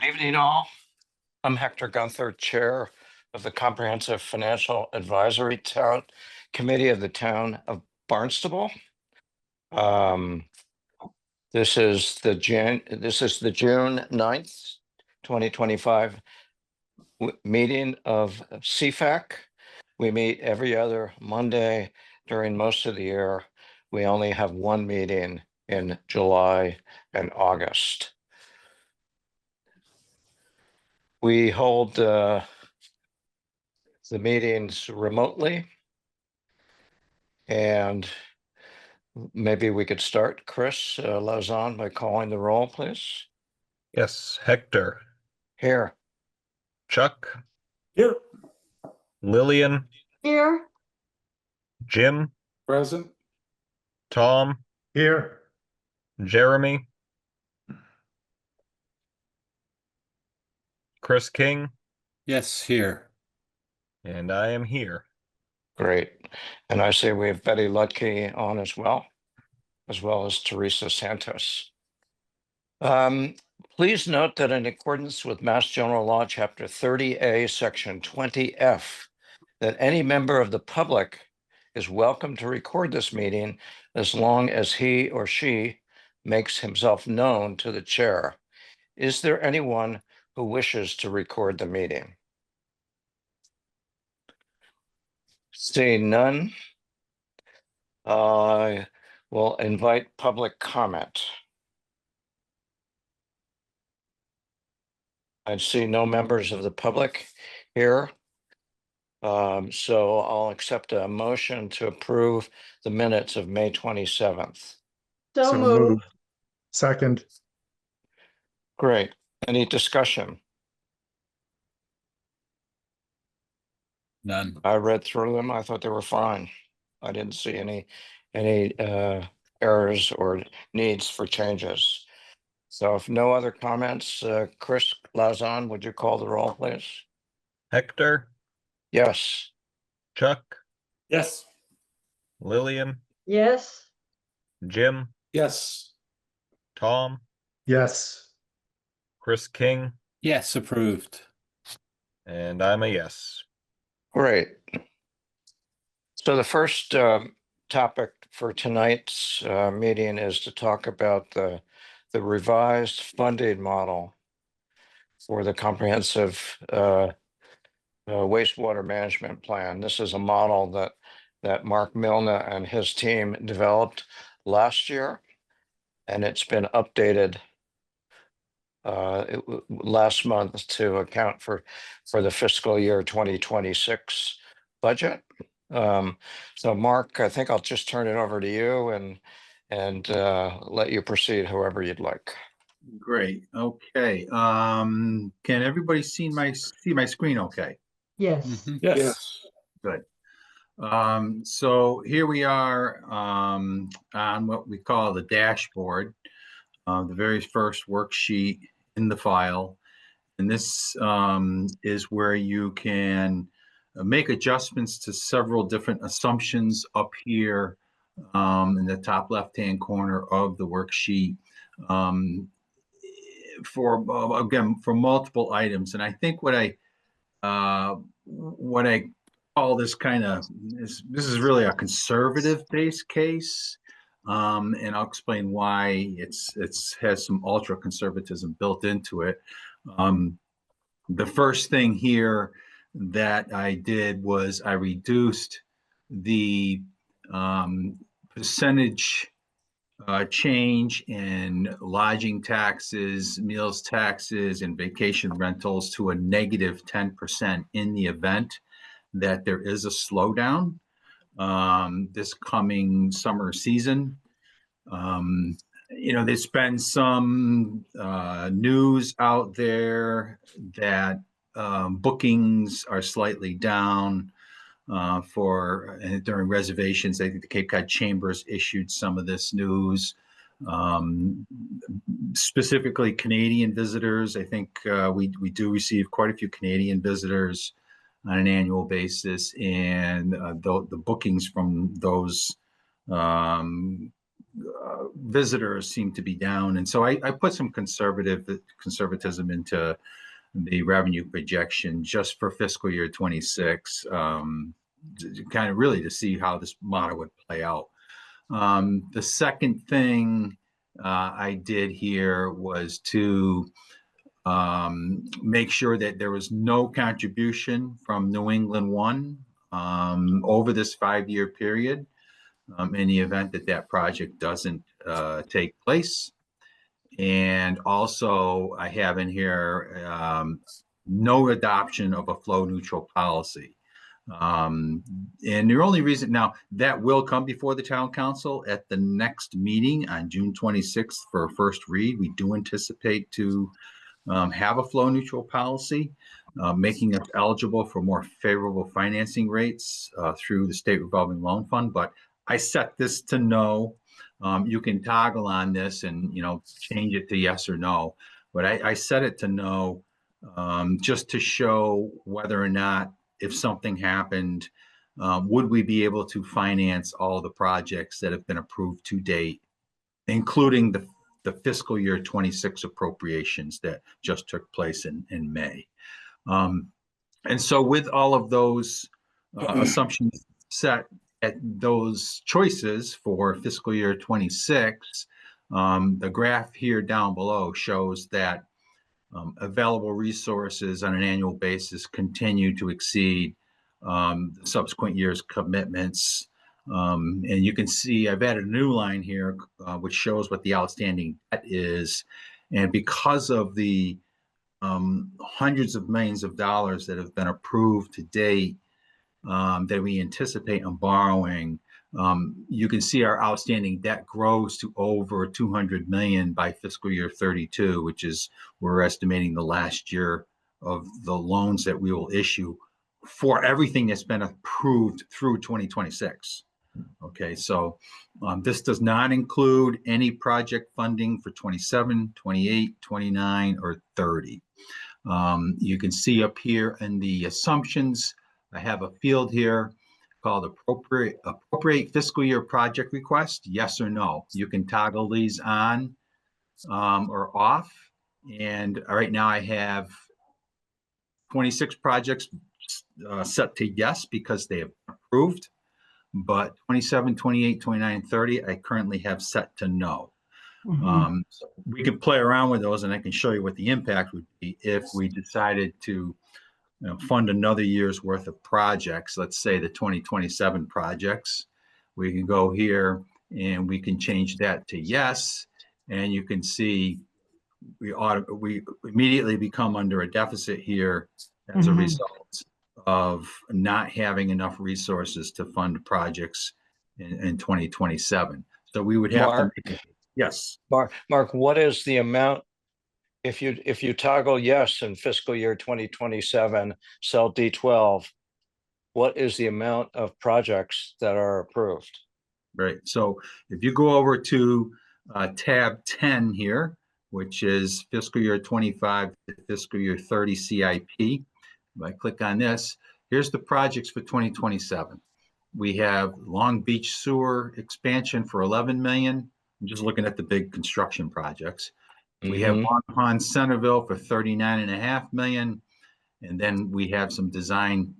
Evening all. I'm Hector Gunther, Chair of the Comprehensive Financial Advisory Committee of the Town of Barnstable. This is the June 9th, 2025 meeting of CFAC. We meet every other Monday during most of the year. We only have one meeting in July and August. We hold the meetings remotely, and maybe we could start, Chris Lauzon, by calling the roll, please. Yes, Hector. Here. Chuck. Here. Lillian. Here. Jim. Present. Tom. Here. Jeremy. Chris King. Yes, here. And I am here. Great. And I say we have Betty Lutke on as well as Teresa Santos. Please note that in accordance with Mass General Law, Chapter 30A, Section 20F, that any member of the public is welcome to record this meeting as long as he or she makes himself known to the chair. Is there anyone who wishes to record the meeting? Seeing none, I will invite public comment. I see no members of the public here. So I'll accept a motion to approve the minutes of May 27th. So moved. Second. Great. Any discussion? None. I read through them. I thought they were fine. I didn't see any errors or needs for changes. So if no other comments, Chris Lauzon, would you call the roll, please? Hector. Yes. Chuck. Yes. Lillian. Yes. Jim. Yes. Tom. Yes. Chris King. Yes, approved. And I'm a yes. Great. So the first topic for tonight's meeting is to talk about the revised funding model for the comprehensive wastewater management plan. This is a model that Mark Milne and his team developed last year, and it's been updated last month to account for the fiscal year 2026 budget. So Mark, I think I'll just turn it over to you and let you proceed however you'd like. Great. Okay. Can everybody see my screen okay? Yes. Yes. Good. So here we are on what we call the dashboard, the very first worksheet in the file. And this is where you can make adjustments to several different assumptions up here in the top left-hand corner of the worksheet for multiple items. And I think what I call this this is really a conservative base case. And I'll explain why it has some ultra conservatism built into it. The first thing here that I did was I reduced the percentage change in lodging taxes, meals taxes, and vacation rentals to a negative 10% in the event that there is a slowdown this coming summer season. There's been some news out there that bookings are slightly down during reservations. I think the Cape Cod Chambers issued some of this news. Specifically Canadian visitors. I think we do receive quite a few Canadian visitors on an annual basis, and the bookings from those visitors seem to be down. And so I put some conservatism into the revenue projection just for fiscal year 26, kind of really to see how this model would play out. The second thing I did here was to make sure that there was no contribution from New England One over this 5-year period in the event that that project doesn't take place. And also I have in here no adoption of a flow neutral policy. And the only reason now that will come before the town council at the next meeting on June 26th for a first read. We do anticipate to have a flow neutral policy, making us eligible for more favorable financing rates through the state revolving loan fund. But I set this to no. You can toggle on this and, change it to yes or no. But I set it to no just to show whether or not, if something happened, would we be able to finance all the projects that have been approved to date, including the fiscal year 26 appropriations that just took place in May. And so with all of those assumptions set at those choices for fiscal year 26, the graph here down below shows that available resources on an annual basis continue to exceed the subsequent year's commitments. And you can see I've added a new line here, which shows what the outstanding debt is. And because of the hundreds of millions of dollars that have been approved to date that we anticipate on borrowing, you can see our outstanding debt grows to over 200 million by fiscal year 32, which is, we're estimating the last year of the loans that we will issue for everything that's been approved through 2026. Okay, so this does not include any project funding for 27, 28, 29, or 30. You can see up here in the assumptions, I have a field here called appropriate fiscal year project request, yes or no. You can toggle these on or off. And right now I have 26 projects set to yes because they have approved, but 27, 28, 29, 30, I currently have set to no. So we can play around with those and I can show you what the impact would be if we decided to fund another year's worth of projects, let's say the 2027 projects. We can go here and we can change that to yes. And you can see we immediately become under a deficit here as a result of not having enough resources to fund projects in 2027. So we would have Mark, to, yes. Mark, what is the amount? If you toggle yes in fiscal year 2027, cell D12, what is the amount of projects that are approved? Right. So if you go over to tab 10 here, which is fiscal year 25 to fiscal year 30 CIP, if I click on this, here's the projects for 2027. We have Long Beach sewer expansion for 11 million. I'm just looking at the big construction projects. We have Long Pond Centerville for 39.5 million. And then we have some design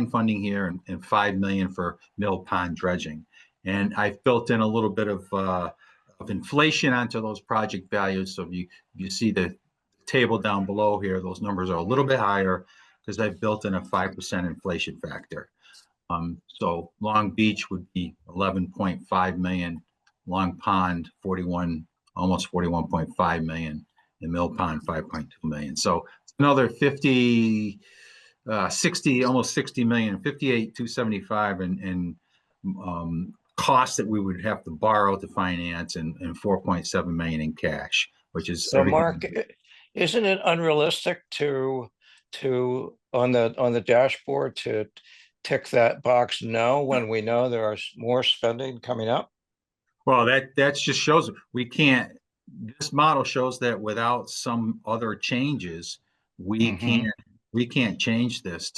funding here and 5 million for Mill Pond dredging. And I've built in a little bit of inflation onto those project values. So if you see the table down below here, those numbers are a little bit higher because I've built in a 5% inflation factor. So Long Beach would be 11.5 million, Long Pond almost 41.5 million, and Mill Pond 5.2 million. So another 60, almost 60 million, 58,275 in costs that we would have to borrow to finance and 4.7 million in cash, which is so Mark, isn't it unrealistic to on the dashboard to tick that box no when we know there are more spending coming up? Well, that just shows we can't. This model shows that without some other changes, we can't change this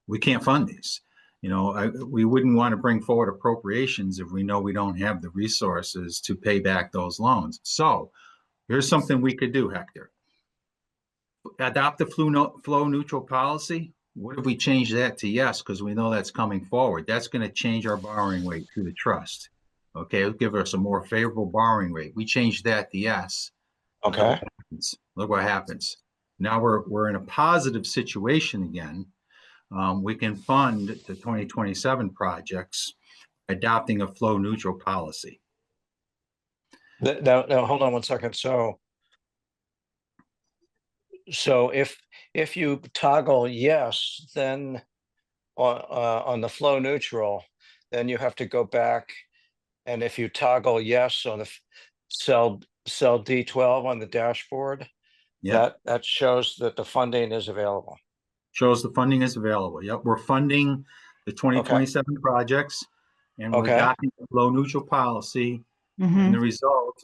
we can't fund these. You know, we wouldn't want to bring forward appropriations if we know we don't have the resources to pay back those loans. So here's something we could do, Hector. Adopt the flow neutral policy. What if we change that to yes, because we know that's coming forward? That's going to change our borrowing rate through the trust. Okay, it'll give us a more favorable borrowing rate. We change that to yes. Okay. Look what happens. Now we're in a positive situation again. We can fund the 2027 projects adopting a flow neutral policy. Now, hold on one second. So if you toggle yes, then on the flow neutral, then you have to go back. And if you toggle yes on the cell D12 on the dashboard, Yeah, that shows that the funding is available. shows the funding is available. Yep, we're funding the 2027 projects, and we're Okay. adopting the flow neutral policy. And the result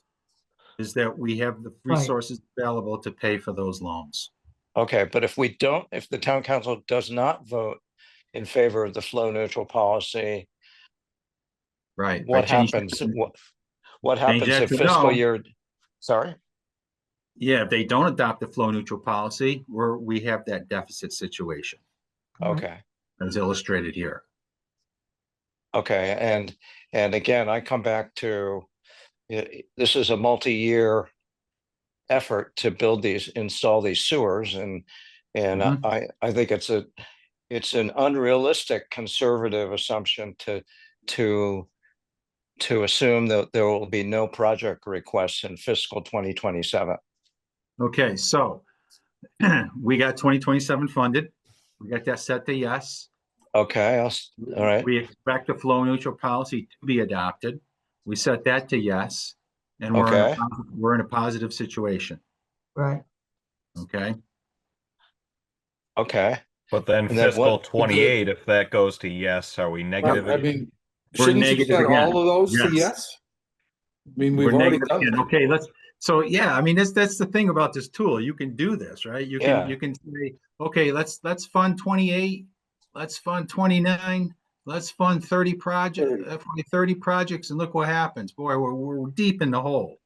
is that we have the resources available to pay for those loans. Okay, but if the town council does not vote in favor of the flow neutral policy, Right. what happens? What happens that if to fiscal no. year? Sorry? Yeah, if they don't adopt the flow neutral policy, we have that deficit situation Okay. as illustrated here. Okay, and again, I come back to this is a multi-year effort to install these sewers, and Mhm. I think it's an unrealistic conservative assumption to assume that there will be no project requests in fiscal 2027. Okay, so we got 2027 funded. We got that set to yes. Okay, all right. We expect the flow neutral policy to be adopted. We set that to yes, and Okay. we're in a positive situation. Right. Okay. Okay. But then And then fiscal what- 28, if that goes to yes, are we negative? I mean, We're shouldn't you negative set again. all of those to Yes. yes? I mean, We're we've already negative done again. that. Okay, so yeah, I mean that's the thing about this tool. You can do this, right? You can say, okay, let's fund 28, let's fund 29, let's fund 30 projects, and look what happens. Boy, we're deep in the hole.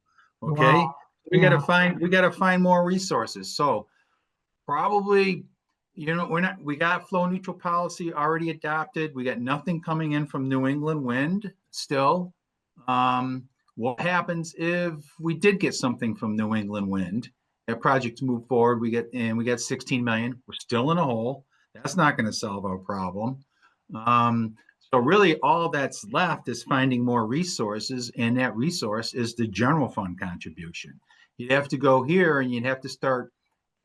Okay. Wow. We gotta find more resources. So probably, you know, we got flow neutral policy already adopted. We got nothing coming in from New England wind still. What happens if we did get something from New England wind? That project move forward, we get 16 million. We're still in a hole. That's not going to solve our problem. So really all that's left is finding more resources, and that resource is the general fund contribution. You'd have to go here and you'd have to start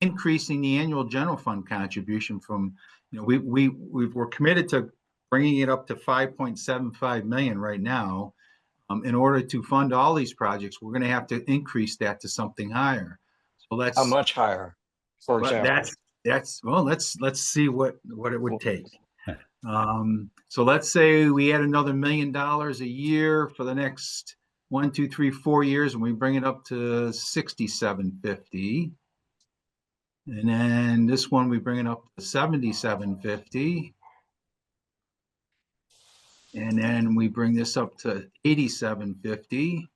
increasing the annual general fund contribution from, you know, we're committed to bringing it up to 5.75 million right now. In order to fund all these projects, we're going to have to increase that to something higher. So How much higher, for example? Let's see what it would take. So let's say we add another $1 million a year for the next 1, 2, 3, 4 years, and we bring it up to 6750. And then this one, we bring it up to 7750. And then we bring this up to 8750.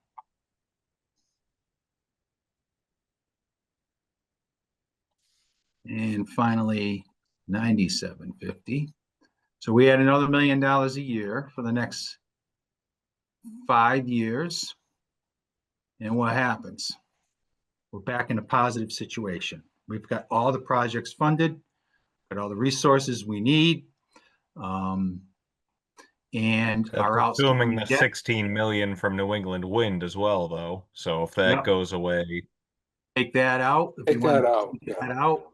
And finally, 9750. So we add another $1 million a year for the next 5 years. And what happens? We're back in a positive situation. We've got all the projects funded, got all the resources we need. And That's our assuming the outstanding debt, 16 million from New England wind as well, though. So if that Yep. goes away, take that out. If Take you want that to out, take yeah. that out,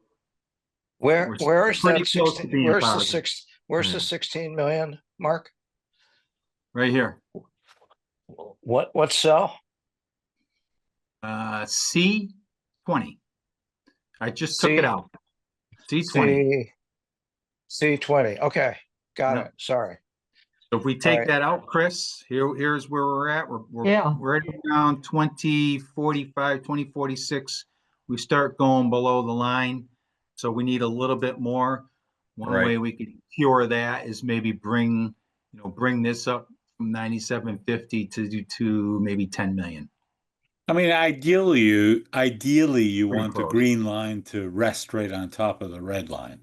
Where we're is pretty that close to 16? being Where's the positive. where's the 16 million, Mark? Right here. What cell? C20. I just took C- it out. C20. C20. Okay, got Yep. it. Sorry. So if we take right. that out, Chris, here's where we're at. We're Yeah. right around 2045, 2046. We start going below the line. So we need a little bit more. One Right. way we could cure that is maybe bring this up from 9750 to maybe 10 million. I mean, ideally, you Pretty want the close. green line to rest right on top of the red line.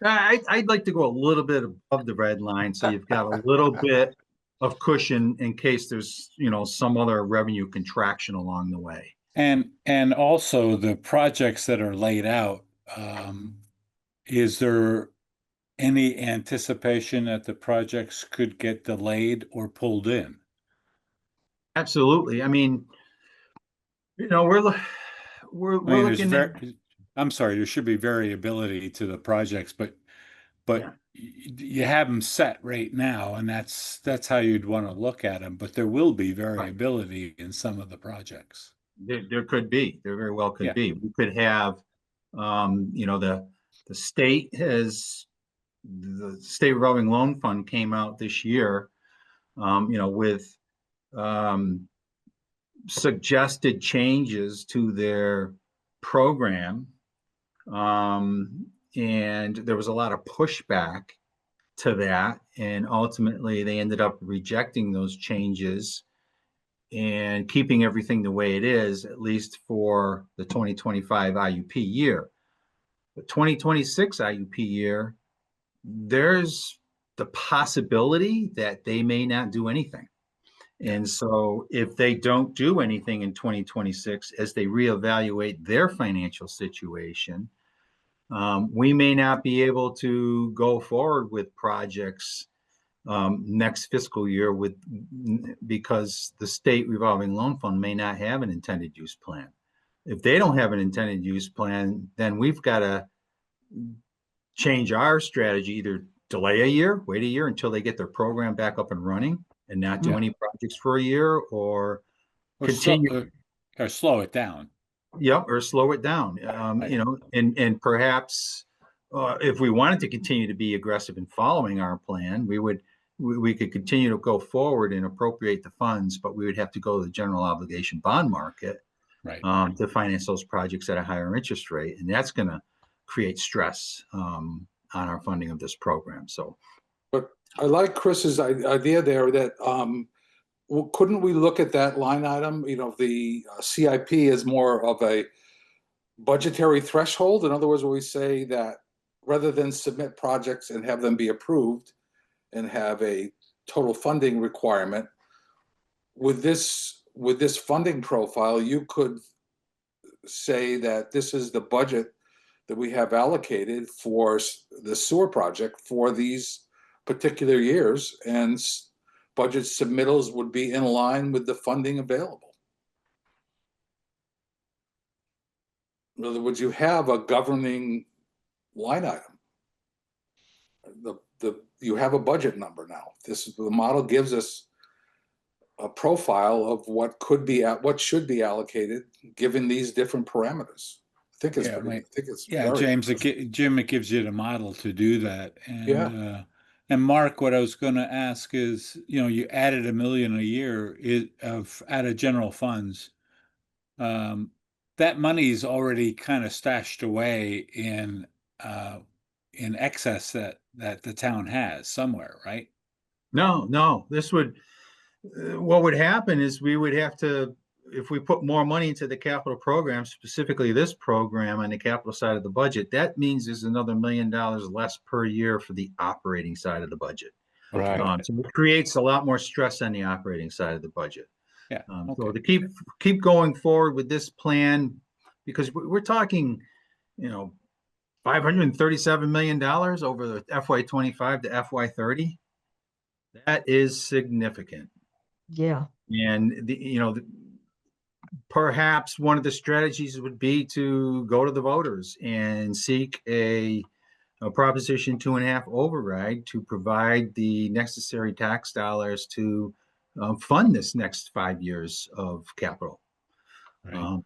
I'd like to go a little bit above the red line, so you've got a little bit of cushion in case there's, some other revenue contraction along the way. And also the projects that are laid out, is there any anticipation that the projects could get delayed or pulled in? Absolutely. I mean, we're I mean, looking at, I'm sorry, there should be variability to the projects, but Yeah. you have them set right now, and that's how you'd want to look at them. But there will be variability in some of the projects. there could be, there very well could Yeah. be. We could have, the state the state revolving loan fund came out this year, with suggested changes to their program. And there was a lot of pushback to that. And ultimately, they ended up rejecting those changes and keeping everything the way it is, at least for the 2025 IUP year. The 2026 IUP year, there's the possibility that they may not do anything. And so if they don't do anything in 2026, as they reevaluate their financial situation, we may not be able to go forward with projects next fiscal year because the state revolving loan fund may not have an intended use plan. If they don't have an intended use plan, then we've got to change our strategy, either delay a year, wait a year until they get their program back up and running and not do any projects for a year, or continue or slow it down. Yep, or slow it down. Right. And perhaps if we wanted to continue to be aggressive in following our plan, we could continue to go forward and appropriate the funds, but we would have to go to the general obligation bond market, Right. To finance those projects at a higher interest rate, and that's going to create stress on our funding of this program. So, But I like Chris's idea there that couldn't we look at that line item? The CIP is more of a budgetary threshold. In other words, where we say that rather than submit projects and have them be approved and have a total funding requirement, with this funding profile, you could say that this is the budget that we have allocated for the sewer project for these particular years, and budget submittals would be in line with the funding available. In other words, you have a governing line item. You have a budget number now. The model gives us a profile of what should be allocated given these different parameters. I think it's James, Jim, it gives you the model to do that. And Mark, what I was going to ask is, you added $1 million a year out of general funds. That money's already kind of stashed away in excess that the town has somewhere, right? No, what would happen is we would have to, if we put more money into the capital program, specifically this program on the capital side of the budget, that means there's another $1 million less per year for the operating side of the budget. Right. So it creates a lot more stress on the operating side of the budget. Yeah. So to keep going forward with this plan, because we're talking, $537 million over the FY25 to FY30. That is significant. Yeah. And perhaps one of the strategies would be to go to the voters and seek a Proposition 2.5 override to provide the necessary tax dollars to fund this next 5 years of capital, Right.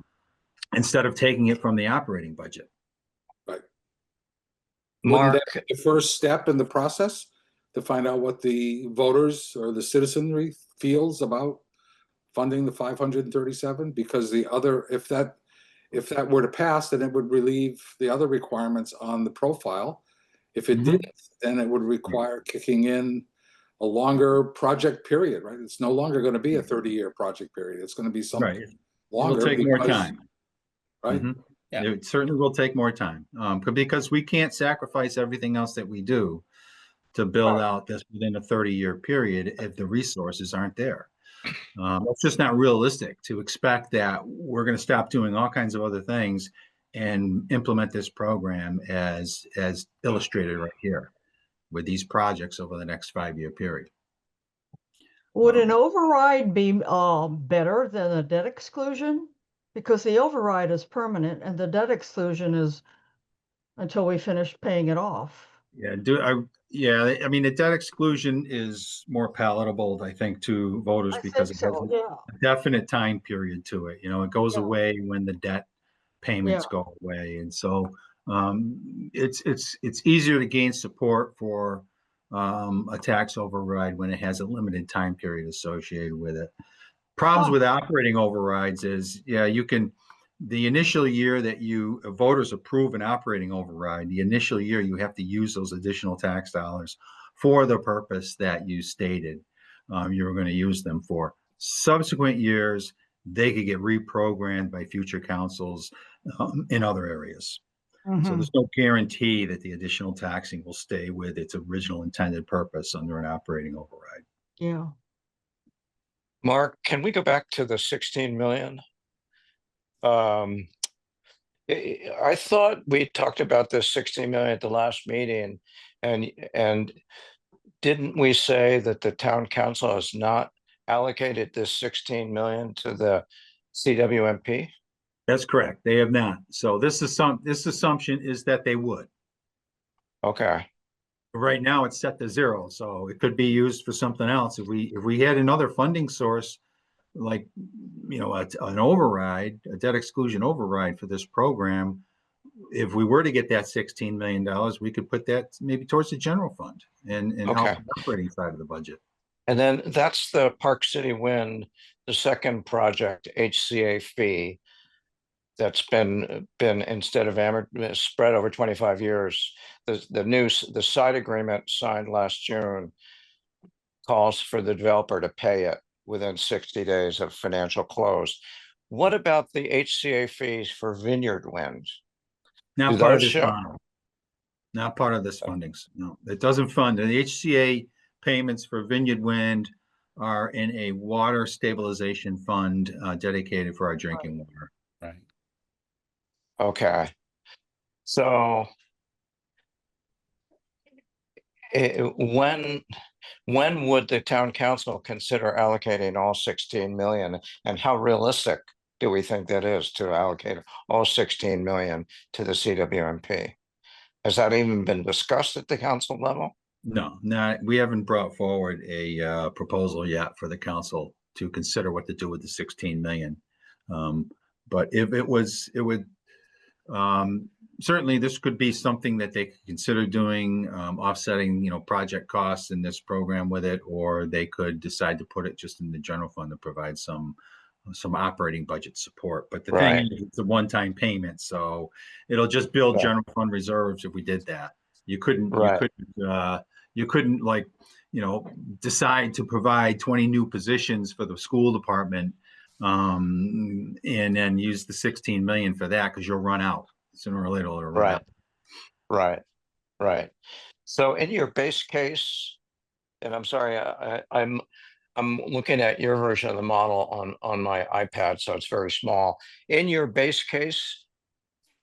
instead of taking it from the operating budget. Right. Mark, Wouldn't that be the first step in the process to find out what the voters or the citizenry feels about funding the 537? Because if that were to pass, then it would relieve the other requirements on the profile, If it Mhm. didn't, then it would require kicking in a longer project period, right? It's no longer going to be a 30-year project period. It's going to be Right. something It will longer take more because, time. right? Mhm. Yeah. It certainly will take more time, because we can't sacrifice everything else that we do to build Right. out this within a 30-year period if the resources aren't there. It's just not realistic to expect that we're going to stop doing all kinds of other things and implement this program as illustrated right here with these projects over the next 5-year period. Would an override be better than a debt exclusion? Because the override is permanent and the debt exclusion is until we finish paying it off. Yeah, I mean, the debt exclusion is more palatable, I think, to voters I because think it has so, yeah. a definite time period to it. It goes Yeah. away when the debt payments Yeah. go away, and so it's easier to gain support for a tax override when it has a limited time period associated with it. Problems Huh. with operating overrides is, yeah, the initial year that voters approve an operating override, the initial year you have to use those additional tax dollars for the purpose that you stated you were going to use them for. Subsequent years, they could get reprogrammed by future councils in other areas. So there's no guarantee that the additional taxing will stay with its original intended purpose under an operating override. Yeah. Mark, can we go back to the 16 million? I thought we talked about this 16 million at the last meeting, and didn't we say that the town council has not allocated this 16 million to the CWMP? That's correct. They have not. So this assumption is that they would. Okay, Right now, it's set to 0, so it could be used for something else. If we had another funding source, like an override, a debt exclusion override for this program, if we were to get that $16 million, we could put that maybe towards the general fund and help Okay. the operating side of the budget. and then that's the Park City Wind, the second project, HCA fee. That's been instead of spread over 25 years. The side agreement signed last June calls for the developer to pay it within 60 days of financial close. What about the HCA fees for Vineyard Wind? Not Do part of those this show? fund. Not part of this fundings. No, it doesn't fund. And the HCA payments for Vineyard Wind are in a water stabilization fund dedicated for our drinking water. Right. Okay. So when would the town council consider allocating all 16 million, and how realistic do we think that is to allocate all 16 million to the CWMP? Has that even been discussed at the council level? No, we haven't brought forward a proposal yet for the council to consider what to do with the 16 million. But if it would certainly this could be something that they could consider doing, offsetting, project costs in this program with it, or they could decide to put it just in the general fund to provide some operating budget support. But the thing Right. is, it's a one-time payment, so it'll just build Yeah. general fund reserves if we did that. You couldn't Right. like, decide to provide 20 new positions for the school department and then use the 16 million for that, because you'll run out sooner or later. It'll run Right. out. Right. So in your base case, and I'm sorry, I'm looking at your version of the model on my iPad, so it's very small. In your base case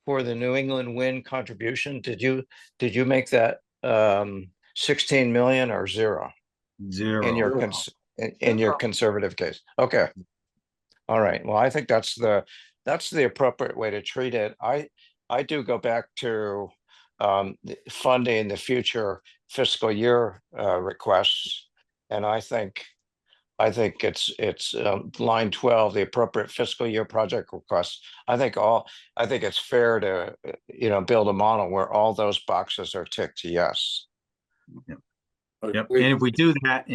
for the New England Wind contribution, did you make that 16 million or 0 Zero. in your in your conservative case? Okay. All right. Well, I think that's the appropriate way to treat it. I do go back to funding the future fiscal year requests, and I think it's line 12, the appropriate fiscal year project requests. I think it's fair to build a model where all those boxes are ticked yes. Yep. And if we do that,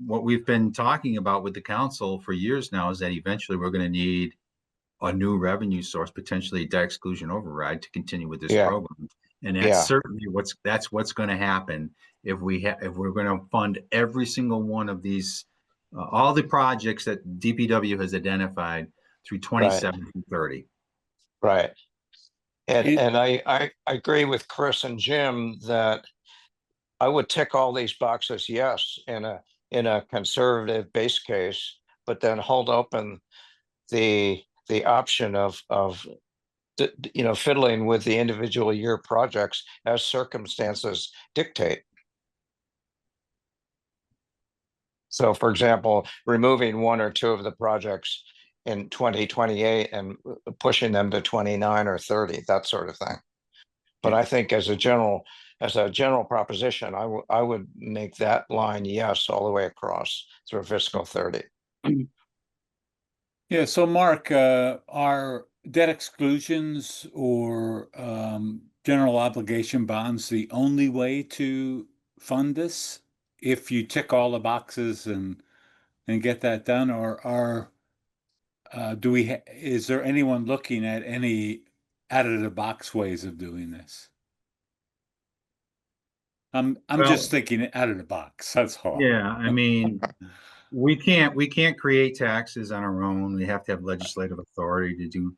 what we've been talking about with the council for years now is that eventually we're going to need a new revenue source, potentially a debt exclusion override, to continue with this Yeah. program. And that's certainly that's what's going to happen if we're going to fund every single one of these, all the projects that DPW has identified through 27 through 30. Right. And It- and I agree with Chris and Jim that I would tick all these boxes, yes, in a conservative base case, but then hold open the option of fiddling with the individual year projects as circumstances dictate. So for example, removing one or two of the projects in 2028 and pushing them to 29 or 30, that sort of thing. But I think as a general proposition, I would make that line yes all the way across through fiscal 30. Yeah, so Mark, are debt exclusions or general obligation bonds the only way to fund this? If you tick all the boxes and get that done, or is there anyone looking at any out of the box ways of doing this? I'm Well, just thinking out of the box. That's all. yeah, I mean, we can't create taxes on our own. We have to have legislative authority to do,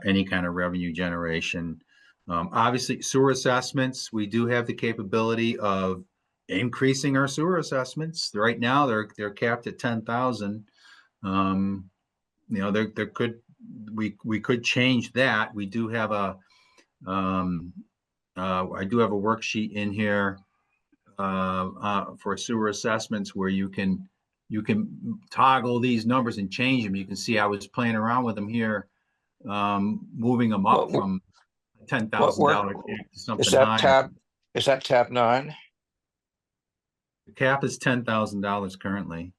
any kind of revenue generation. Obviously, sewer assessments, we do have the capability of increasing our sewer assessments. Right now, they're capped at 10,000. There could we could change that. We do have I do have a worksheet in here for sewer assessments where you can toggle these numbers and change them. You can see I was playing around with them here, moving them up What- from What $10,000 work to is something that higher. Is that tab 9? The cap is $10,000 currently.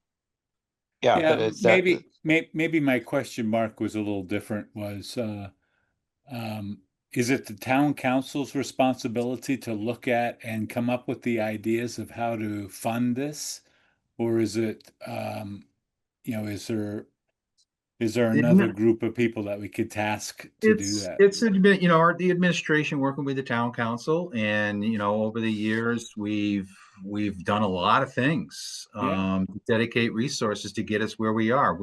Yeah, Yeah, but it's that. maybe my question mark was a little different, was is it the town council's responsibility to look at and come up with the ideas of how to fund this? Or is it, is there another group of people that we could task to do that? It's a bit, the administration working with the town council, and over the years we've done a lot of things, Yeah. to dedicate resources to get us where we are.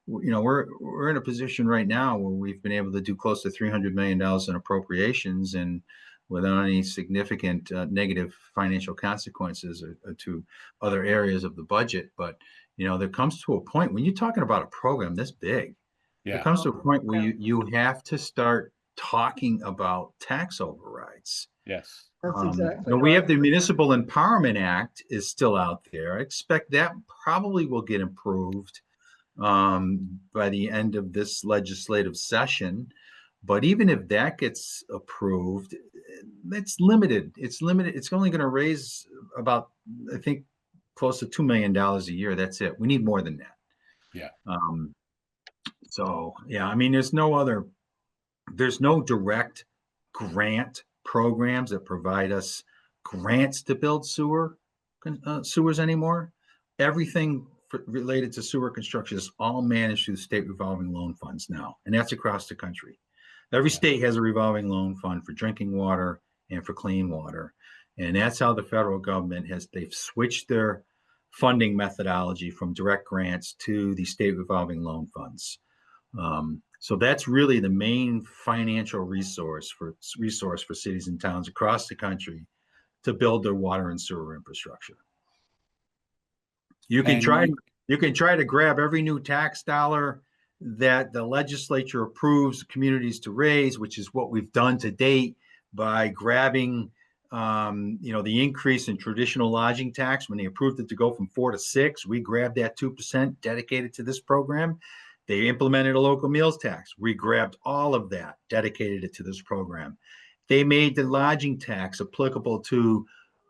We're in a position right now where we've been able to do close to $300 million in appropriations, and without any significant negative financial consequences or to other areas of the budget. But there comes to a point when you're talking about a program this big, there Yeah. comes to a point where you have to start talking about tax overrides. Yes. That's exactly We have right. the Municipal Empowerment Act is still out there. I expect that probably will get improved by the end of this legislative session. But even if that gets approved, it's limited. It's limited. It's only going to raise about, I think, close to $2 million a year. That's it. We need more than that. Yeah. So yeah, I mean, there's no direct grant programs that provide us grants to build sewers anymore. Everything related to sewer construction is all managed through state revolving loan funds now, and that's across the country. Every state has a revolving loan fund for drinking water and for clean water, and that's how the federal government they've switched their funding methodology from direct grants to the state revolving loan funds. So that's really the main financial resource for cities and towns across the country to build their water and sewer infrastructure. You can try to grab every new tax dollar that the legislature approves communities to raise, which is what we've done to date by grabbing the increase in traditional lodging tax. When they approved it to go from 4 to 6, we grabbed that 2% dedicated to this program. They implemented a local meals tax. We grabbed all of that, dedicated it to this program. They made the lodging tax applicable to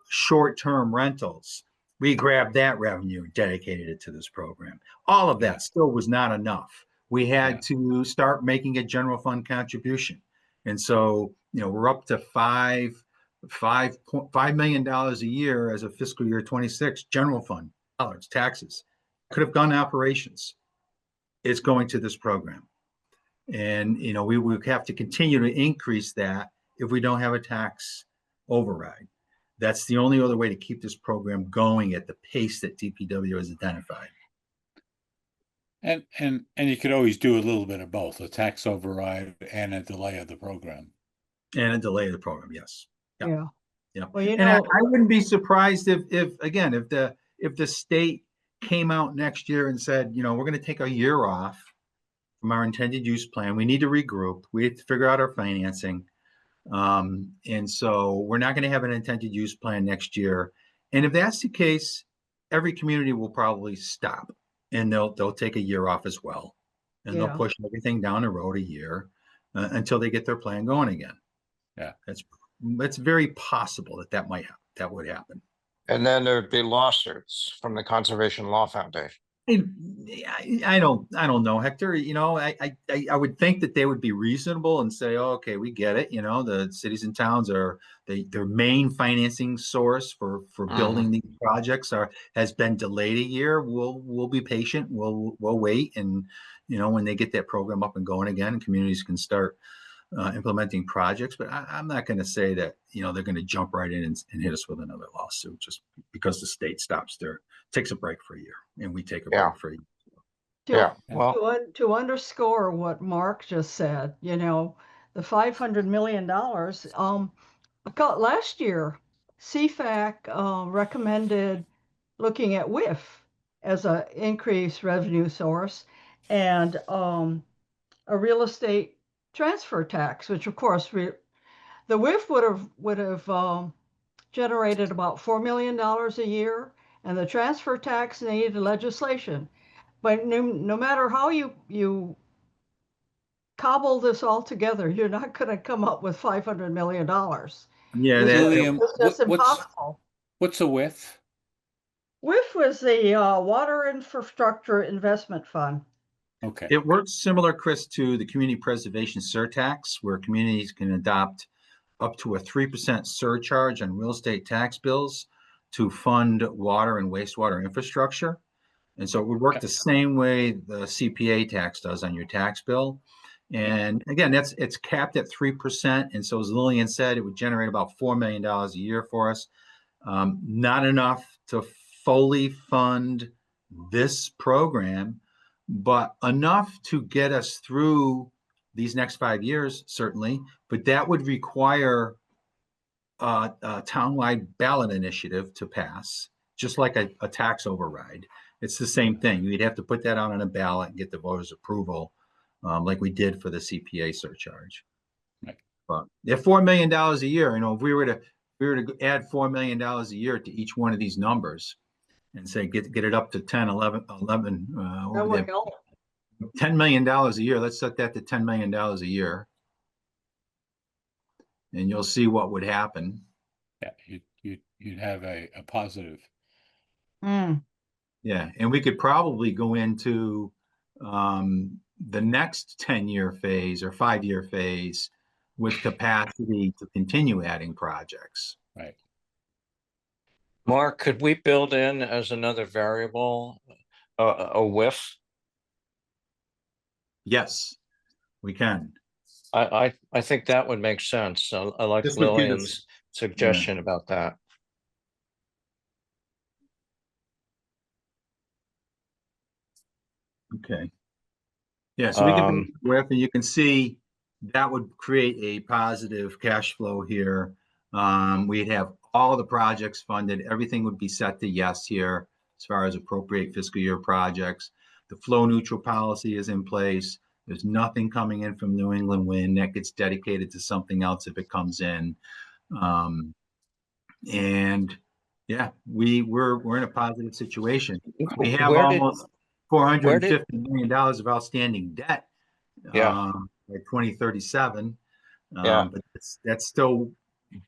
short-term rentals. We grabbed that revenue, dedicated it to this program. All of that still was not enough. We had to start making a general fund contribution. And so, we're up to $5 million a year as of fiscal year 26, general fund dollars, taxes. Could have gone to operations. It's going to this program. And, we would have to continue to increase that if we don't have a tax override. That's the only other way to keep this program going at the pace that DPW has identified. And you could always do a little bit of both, a tax override and a delay of the program. And a delay of the program, yes. Yep. Yeah. Yeah. Well, you And I know, wouldn't be surprised if again, if the state came out next year and said, you know, we're going to take a year off from our intended use plan. We need to regroup. We have to figure out our financing. And so we're not going to have an intended use plan next year. And if that's the case, every community will probably stop and they'll take a year off as well. And Yeah. they'll push everything down the road a year until they get their plan going again. Yeah. It's very possible that would happen. And then there'd be lawsuits from the Conservation Law Foundation. I don't know, Hector. You know, I would think that they would be reasonable and say, oh, okay, we get it. You know, the cities and towns are their main financing source for building these projects has been delayed a year. We'll be patient. We'll wait, and you know, when they get that program up and going again, and communities can start implementing projects. But I'm not going to say that, you know, they're going to jump right in and hit us with another lawsuit just because the state takes a break for a year and we take a break for a year. Yeah, well, to underscore what Mark just said, you know, the $500 million, last year, CFAC recommended looking at WIF as an increased revenue source and a real estate transfer tax, which of course the WIF would have generated about $4 million a year, and the transfer tax needed legislation. But no matter how you cobble this all together, you're not going to come up with $500 million. Yeah, William, It's just impossible. what's a width? WIF was the Water Infrastructure Investment Fund. Okay. it works similar, Chris, to the community preservation surtax, where communities can adopt up to a 3% surcharge on real estate tax bills to fund water and wastewater infrastructure. And so it would work the same way the CPA tax does on your tax bill. And again, it's capped at 3%. And so as Lillian said, it would generate about $4 million a year for us. Not enough to fully fund this program, but enough to get us through these next 5 years, certainly. But that would require a townwide ballot initiative to pass, just like a tax override. It's the same thing. We'd have to put that out on a ballot and get the voters' approval, like we did for the CPA surcharge. Right. But if $4 million a year, you know, if we were to add $4 million a year to each one of these numbers and say get it up to 10, 11, That would help. $10 million a year. Let's set that to $10 million a year. And you'll see what would happen. Yeah, you'd have a positive. Yeah, and we could probably go into the next 10-year phase or 5-year phase with capacity to continue adding projects. Right. Mark, could we build in as another variable a WIF? Yes, we can. I think that would make sense. I like This would give us- Lillian's suggestion about that. Okay. Yeah, so we can WIF, and you can see that would create a positive cash flow here. We'd have all the projects funded. Everything would be set to yes here as far as appropriate fiscal year projects. The flow neutral policy is in place. There's nothing coming in from New England Wind that gets dedicated to something else if it comes in. And yeah, we're in a positive situation. We have almost $450 million of outstanding debt by 2037. But that's still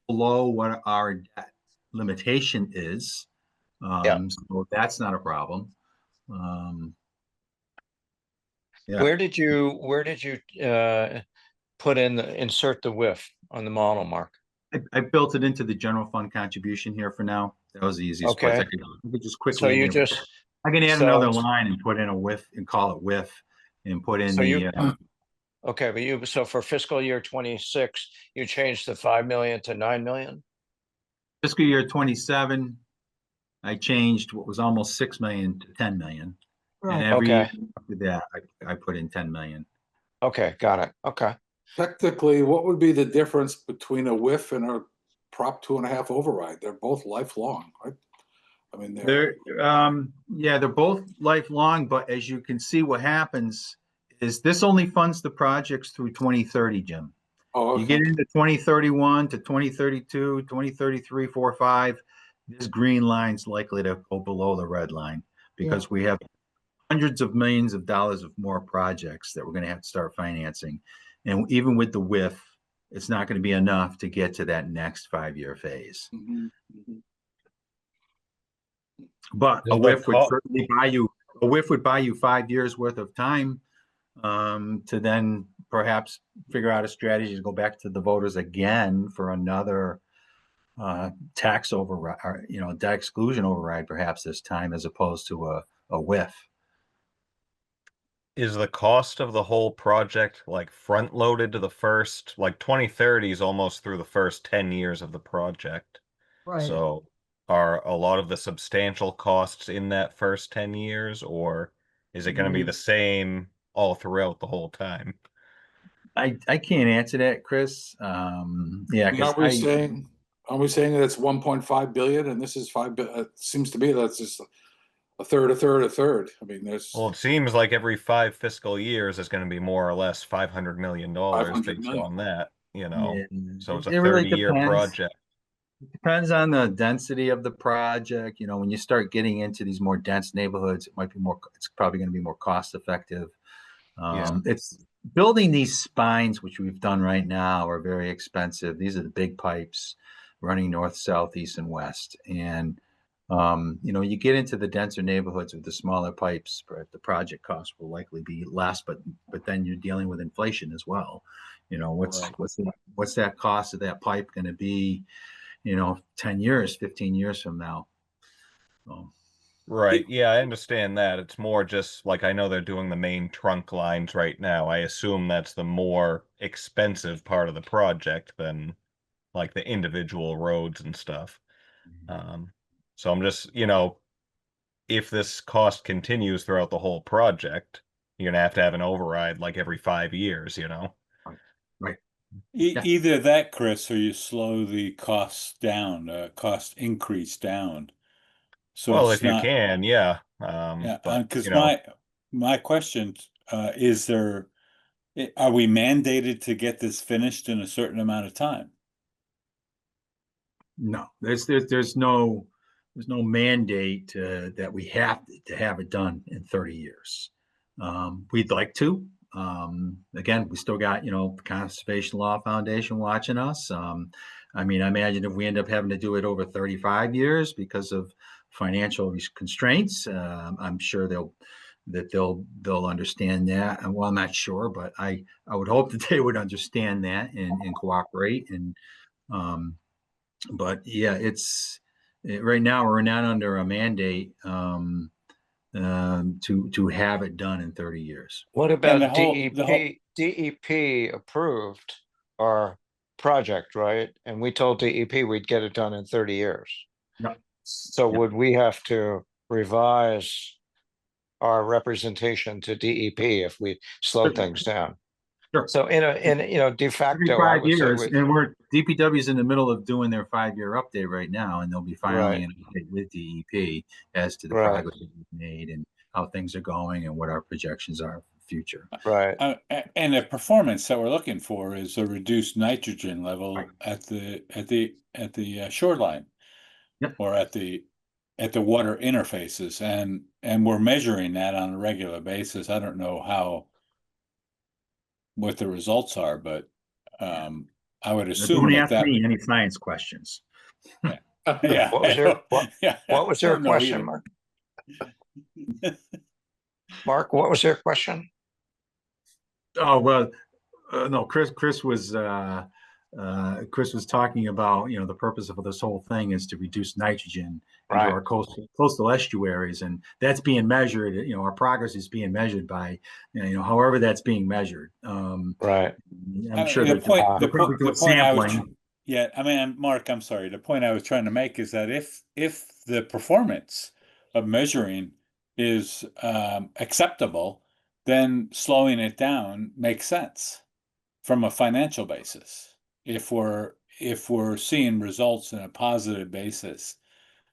below what our debt limitation is. So that's not a problem. Where did you insert the WIF on the model, Mark? I built it into the general fund contribution here for now. That was the easiest place. I could just quickly. So you just. I can add another line and put in a WIF and call it WIF and put in Okay, but so for fiscal year 26, you changed the 5 million to 9 million? Fiscal year 27, I changed what was almost 6 million to 10 million. And Right. every year Okay, after that, I put in 10 million. okay, got it. Okay. Technically, what would be the difference between a whiff and a Prop 2.5 override? They're both lifelong, right? I mean, Yeah, they're both lifelong, but as you can see, what happens is this only funds the projects through 2030, Jim. oh, You get okay. into 2031 to 2032, 2033, 4, 5, this green line's likely to go below the red line because we have hundreds of millions of dollars of more projects that we're going to have to start financing. And even with the WIF, it's not going to be enough to get to that next 5-year phase. Mhm, mhm. But Is the co- a whiff would buy you 5 years worth of time to then perhaps figure out a strategy to go back to the voters again for another tax override, or, debt exclusion override, perhaps this time, as opposed to a whiff. Is the cost of the whole project like front loaded to the first, like 2030 is almost through the first 10 years of the project. Right. So are a lot of the substantial costs in that first 10 years, or is it going to be the same all throughout the whole time? I can't answer that, Chris. Yeah, And because are we saying that it's 1.5 billion and this is 5 billion? It seems to me that's just a third, a third, a third. I mean, there's Well, it seems like every 5 fiscal years is going to be more or less $500 million 500 based million. on that, yeah, So it's a it really 30-year depends. project. Depends on the density of the project. When you start getting into these more dense neighborhoods, it's probably going to be more cost effective. Yeah. It's building these spines, which we've done right now, are very expensive. These are the big pipes running north, south, east, and west. And, you get into the denser neighborhoods with the smaller pipes, the project cost will likely be less, but then you're dealing with inflation as well. What's that cost of that pipe going to be, 10 years, 15 years from now? So, Right. Yeah, I understand that. It's more just like I know they're doing the main trunk lines right now. I assume that's the more expensive part of the project than like the individual roads and stuff. Um, so I'm just, if this cost continues throughout the whole project, you're gonna have to have an override like every 5 years. right. Yeah. Either that, Chris, or you slow the costs down, cost increase down. So Well, it's if you not, can, yeah. yeah, But because my question, is are we mandated to get this finished in a certain amount of time? No, there's no mandate that we have to have it done in 30 years. We'd like to. Again, we still got the Conservation Law Foundation watching us. I imagine if we end up having to do it over 35 years because of financial constraints, I'm sure they'll understand that. And well, I'm not sure, but I would hope that they would understand that and cooperate. And but yeah, right now we're not under a mandate to have it done in 30 years. What And the about whole, DEP? DEP approved our project, right? And we told DEP we'd get it done in 30 years. No. So Yeah. would we have to revise our representation to DEP if we slowed things down? Sure. So de Every facto, I 5 would say years, and DPW's in the middle of doing their 5-year update right now, and they'll be filing right, an update with DEP as to the right, progress that we've made and how things are going and what our projections are for the future. right. and the performance that we're looking for is a reduced nitrogen level Right. at the shoreline, Yep. or at the water interfaces, and we're measuring that on a regular basis. I don't know what the results are, but I would assume Don't that ask me any science questions. yeah, What was your yeah, what was I your don't know question, either. Mark? Mark, what was your question? Oh well, no, Chris was Chris was talking about, the purpose of this whole thing is to reduce nitrogen into Right. our coastal estuaries, and that's being measured. Our progress is being measured by, however that's being measured. Right. I'm sure the they're point, they're probably doing point I was, sampling. yeah, I mean, Mark, I'm sorry. The point I was trying to make is that if the performance of measuring is acceptable, then slowing it down makes sense from a financial basis. If we're seeing results in a positive basis,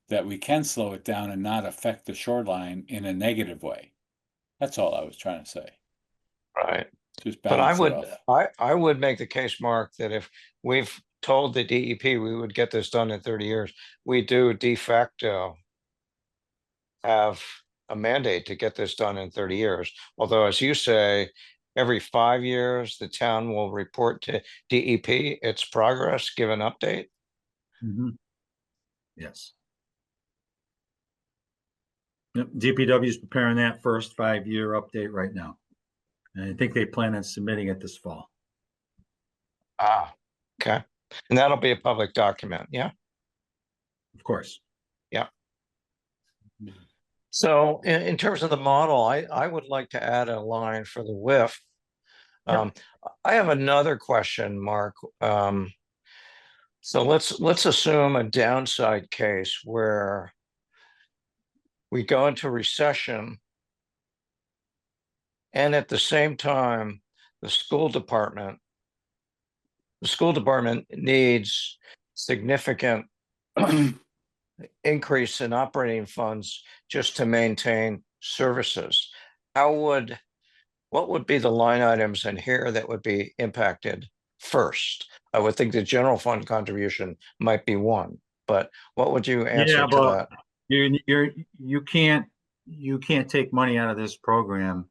that we can slow it down and not affect the shoreline in a negative way. That's all I was trying to say. Right. Just But I balance it would, off. I would make the case, Mark, that if we've told the DEP we would get this done in 30 years, we do de facto have a mandate to get this done in 30 years. Although, as you say, every 5 years, the town will report to DEP its progress, give an update. Mhm. Yes. Yep, DPW is preparing that first 5-year update right now. And I think they plan on submitting it this fall. Ah, okay. And that'll be a public document, yeah? Of course. So in terms of the model, I would like to add a line for the WIF. I have another question, Mark. So let's assume a downside case where we go into recession, and at the same time, the school department needs significant increase in operating funds just to maintain services. What would be the line items in here that would be impacted first? I would think the general fund contribution might be one, but what would you answer Yeah, to but that? you can't take money out of this program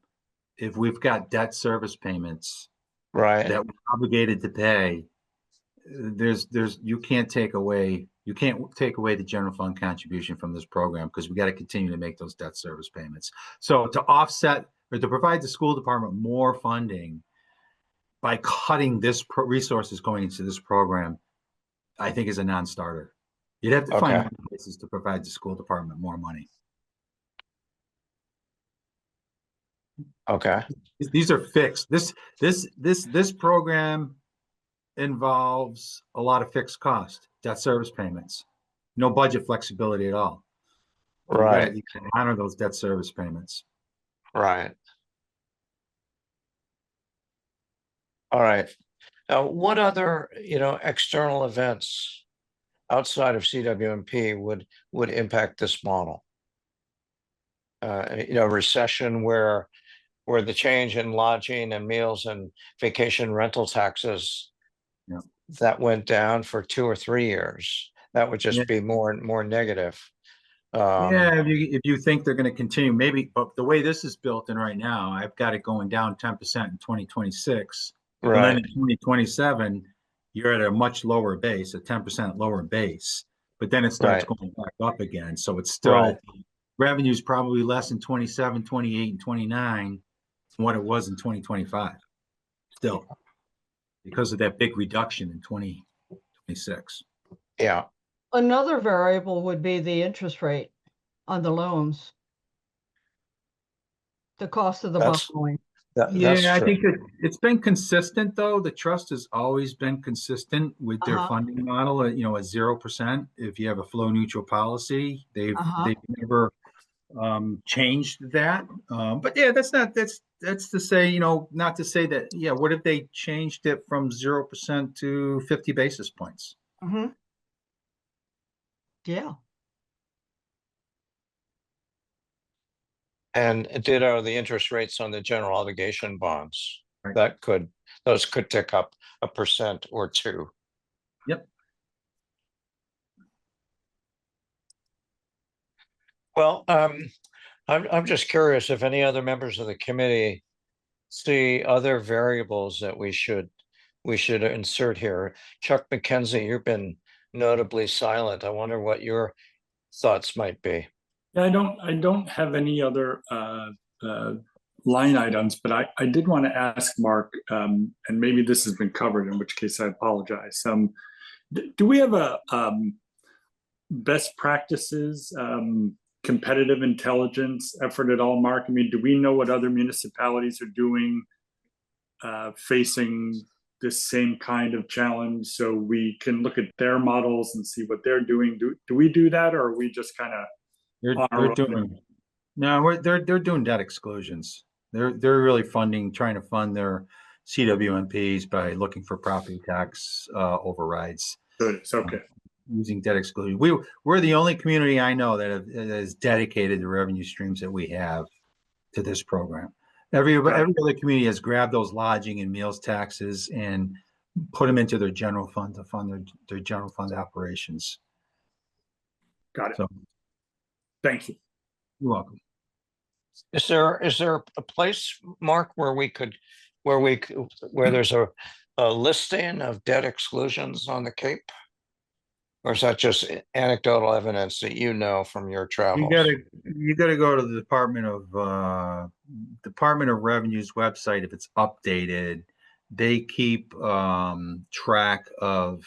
if we've got debt service payments Right, that we're obligated to pay. You can't take away the general fund contribution from this program because we got to continue to make those debt service payments. So to offset or to provide the school department more funding by cutting this resources going into this program, I think is a non-starter. You'd have to find okay, more places to provide the school department more money. okay, These are fixed. This program involves a lot of fixed cost, debt service payments, no budget flexibility at all. You right, gotta honor those debt service payments. right. All right. Now, what other, external events outside of CWMP would impact this model? Recession where the change in lodging and meals and vacation rental taxes Yeah. that went down for 2 or 3 years. That would Yeah. just be more and more negative. Yeah, if you think they're going to continue, maybe, but the way this is built in right now, I've got it going down 10% in 2026. Well, then Right, in 2027, you're at a much lower base, a 10% lower base, but then it starts right, going back up again. So it's right. still revenue is probably less in 27, 28, and 29 than what it was in 2025. Still, because of that big reduction in 2026. Yeah, Another variable would be the interest rate on the loans, the cost of the that's borrowing. that's Yeah, I true. think it's been consistent though. The trust has always been consistent with their Uh-huh. funding model at, at 0%. If you have a flow neutral policy, Uh-huh. they've never changed that. But yeah, that's to say, not to say that, yeah, what if they changed it from 0% to 50 basis points? Mm-hmm. Yeah. And ditto the interest rates on the general obligation bonds. Right. Those could tick up 1% or 2. Yep. Well, I'm just curious if any other members of the committee see other variables that we should insert here. Chuck McKenzie, you've been notably silent. I wonder what your thoughts might be. I don't have any other line items, but I did want to ask Mark, and maybe this has been covered, in which case I apologize. Do we have a best practices, competitive intelligence effort at all, Mark? I mean, do we know what other municipalities are doing facing this same kind of challenge, so we can look at their models and see what they're doing? Do we do that, or are we just kind of They're doing, no, they're doing debt exclusions. They're really trying to fund their CWMPs by looking for property tax overrides. good? It's okay. Using debt exclusion. We're the only community I know that has dedicated the revenue streams that we have to this program. Every other community has grabbed those lodging and meals taxes and put them into their general fund to fund their general fund operations. Got it. So, thank you. You're welcome. Is there a place, Mark, where there's a listing of debt exclusions on the Cape? Or is that just anecdotal evidence that you know from your travels? You gotta go to the Department of Revenue's website. If it's updated, they keep track of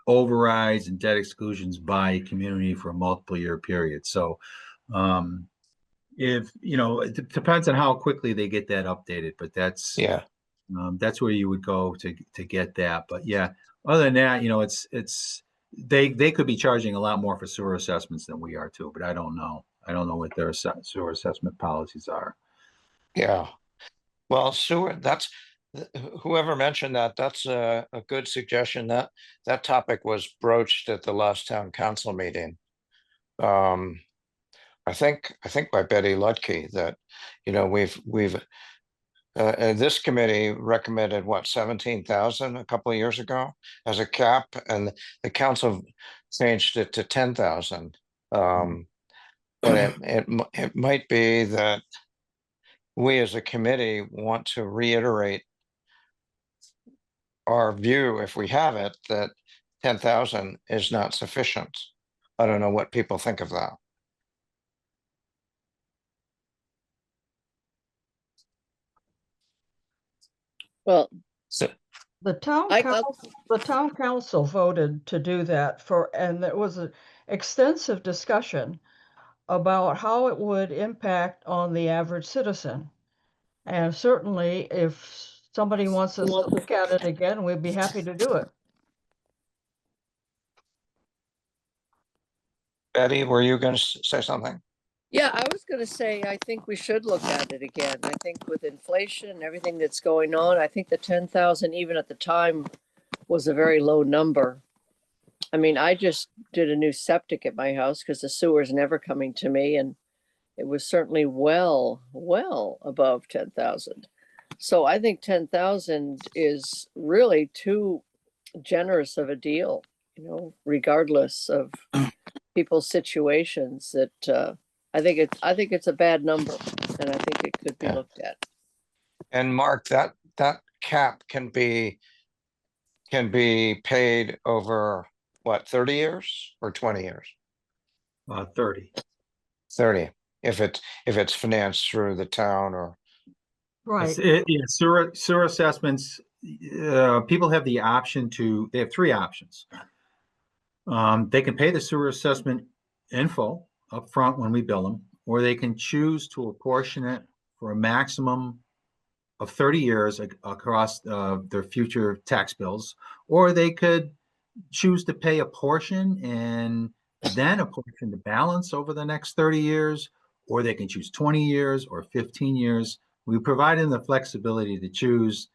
overrides and debt exclusions by community for a multiple year period. So if it depends on how quickly they get that updated, but that's where you would go to get that. But yeah, other than that, they could be charging a lot more for sewer assessments than we are too, but I don't know what their sewer assessment policies are. Yeah. Well, sewer, whoever mentioned that, that's a good suggestion. That topic was broached at the last town council meeting. I think by Betty Ludke, that, this committee recommended 17,000 a couple of years ago as a cap, and the council changed it to 10,000. But it might be that we as a committee want to reiterate our view, if we have it, that 10,000 is not sufficient. I don't know what people think of that. Well, So, The town council voted to do that and there was an extensive discussion about how it would impact on the average citizen. And certainly, if somebody wants us to look at it again, we'd be happy to do it. Betty, were you going to say something? yeah, I was going to say, I think we should look at it again. I think with inflation and everything that's going on, I think the 10,000, even at the time, was a very low number. I mean, I just did a new septic at my house because the sewer's never coming to me, and it was certainly well above 10,000. So I think 10,000 is really too generous of a deal, regardless of people's situations. That I think it's a bad number, and I think it could be looked at. And Mark, that cap can be paid over what, 30 years or 20 years? 30. 30, if it's financed through the town or. Right. Sewer assessments, people have the option they have three options. They can pay the sewer assessment in full up front when we bill them, or they can choose to apportion it for a maximum of 30 years across their future tax bills, or they could choose to pay a portion and then apportion the balance over the next 30 years, or they can choose 20 years or 15 years. We provide them the flexibility to choose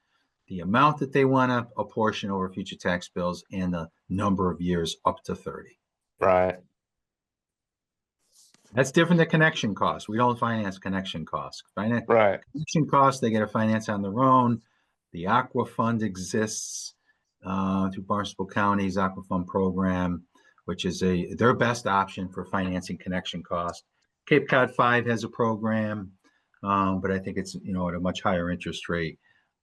the amount that they want to apportion over future tax bills and the number of years up to 30. Right. That's different than connection costs. We don't finance connection costs. Right. Connection costs, they get to finance on their own. The Aqua Fund exists through Barnstable County's Aqua Fund program, which is their best option for financing connection costs. Cape Cod 5 has a program, but I think it's at a much higher interest rate.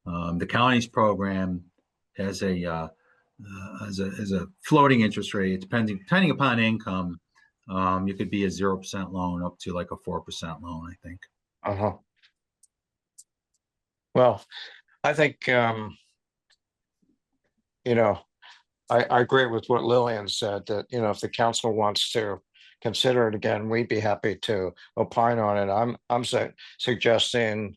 The county's program has a floating interest rate, depending upon income. You could be a 0% loan up to like a 4% loan, I think. Uh-huh. Well, I think, you know, I agree with what Lillian said, that, if the council wants to consider it again, we'd be happy to opine on it. I'm suggesting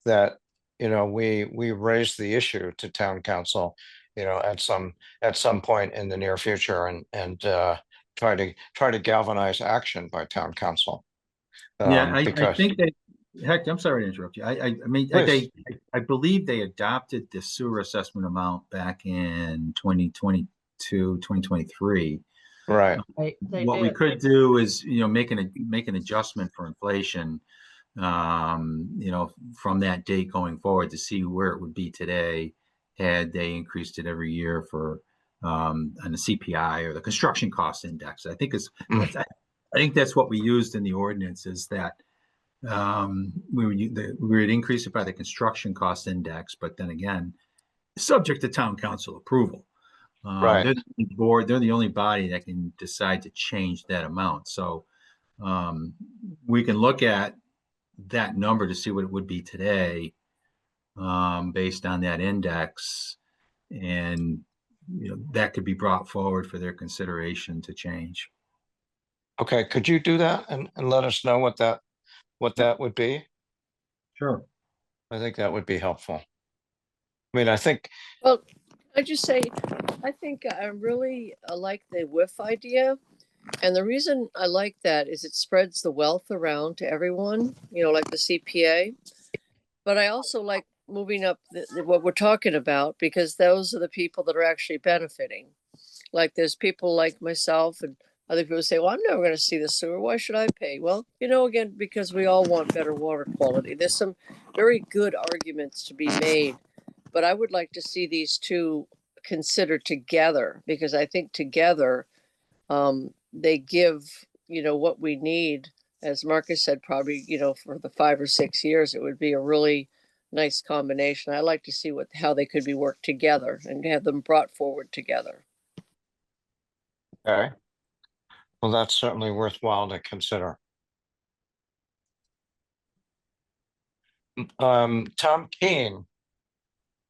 that, we raise the issue to town council, at some point in the near future, and try to galvanize action by town council. Yeah, I Because, think that, heck, I'm sorry to interrupt you. I mean, please, I believe they adopted the sewer assessment amount back in 2022, 2023. right, They What we did. could do is, make an adjustment for inflation, from that date going forward to see where it would be today had they increased it every year for on the CPI or the construction cost index. I think Mm. I think that's what we used in the ordinance, is that we would increase it by the construction cost index, but then again, subject to town council approval. Right. They're the board, they're the only body that can decide to change that amount. So we can look at that number to see what it would be today, based on that index, and that could be brought forward for their consideration to change. Okay, could you do that and let us know what that would be? Sure. I think that would be helpful. I mean, I think, Well, I just say, I think I really like the WIF idea. And the reason I like that is it spreads the wealth around to everyone, like the CPA. But I also like moving up what we're talking about, because those are the people that are actually benefiting. Like there's people like myself and other people say, well, I'm never going to see the sewer. Why should I pay? Well, again, because we all want better water quality. There's some very good arguments to be made, but I would like to see these two considered together, because I think together they give, what we need. As Marcus said, probably, for the 5 or 6 years, it would be a really nice combination. I like to see how they could be worked together and have them brought forward together. okay, well, that's certainly worthwhile to consider. Tom Keane,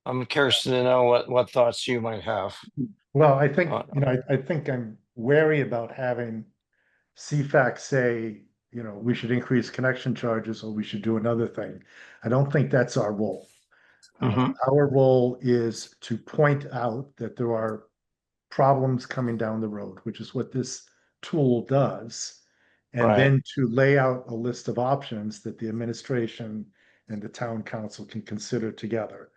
I'm curious to know what thoughts you might have. Well, I think, Uh, I think I'm wary about having CFAC say, we should increase connection charges or we should do another thing. I don't think that's our role. Mhm. Our role is to point out that there are problems coming down the road, which is what this tool does. And Right. then to lay out a list of options that the administration and the town council can consider together.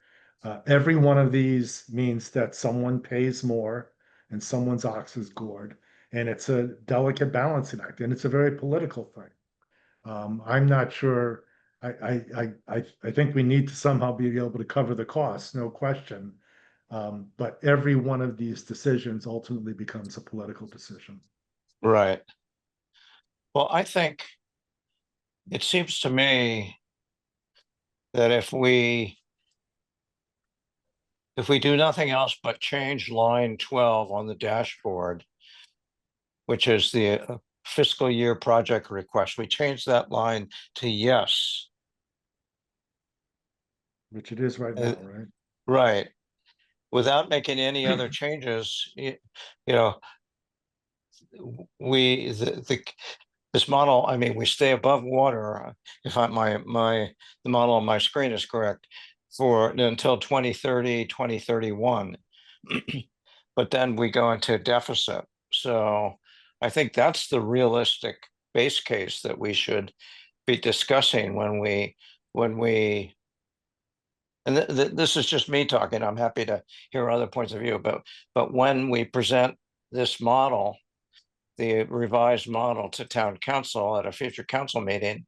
Every one of these means that someone pays more and someone's ox is gored. And it's a delicate balancing act, and it's a very political thing. I'm not sure. I think we need to somehow be able to cover the costs, no question. But every one of these decisions ultimately becomes a political decision. Right. Well, I think it seems to me that if we do nothing else but change line 12 on the dashboard, which is the fiscal year project request, we change that line to yes. Which it is right now, right? Right. Without making any other changes, this model, I mean, we stay above water, if the model on my screen is correct, for until 2030, 2031. But then we go into deficit. So I think that's the realistic base case that we should be discussing when we, and this is just me talking. I'm happy to hear other points of view, but when we present this model, the revised model, to town council at a future council meeting,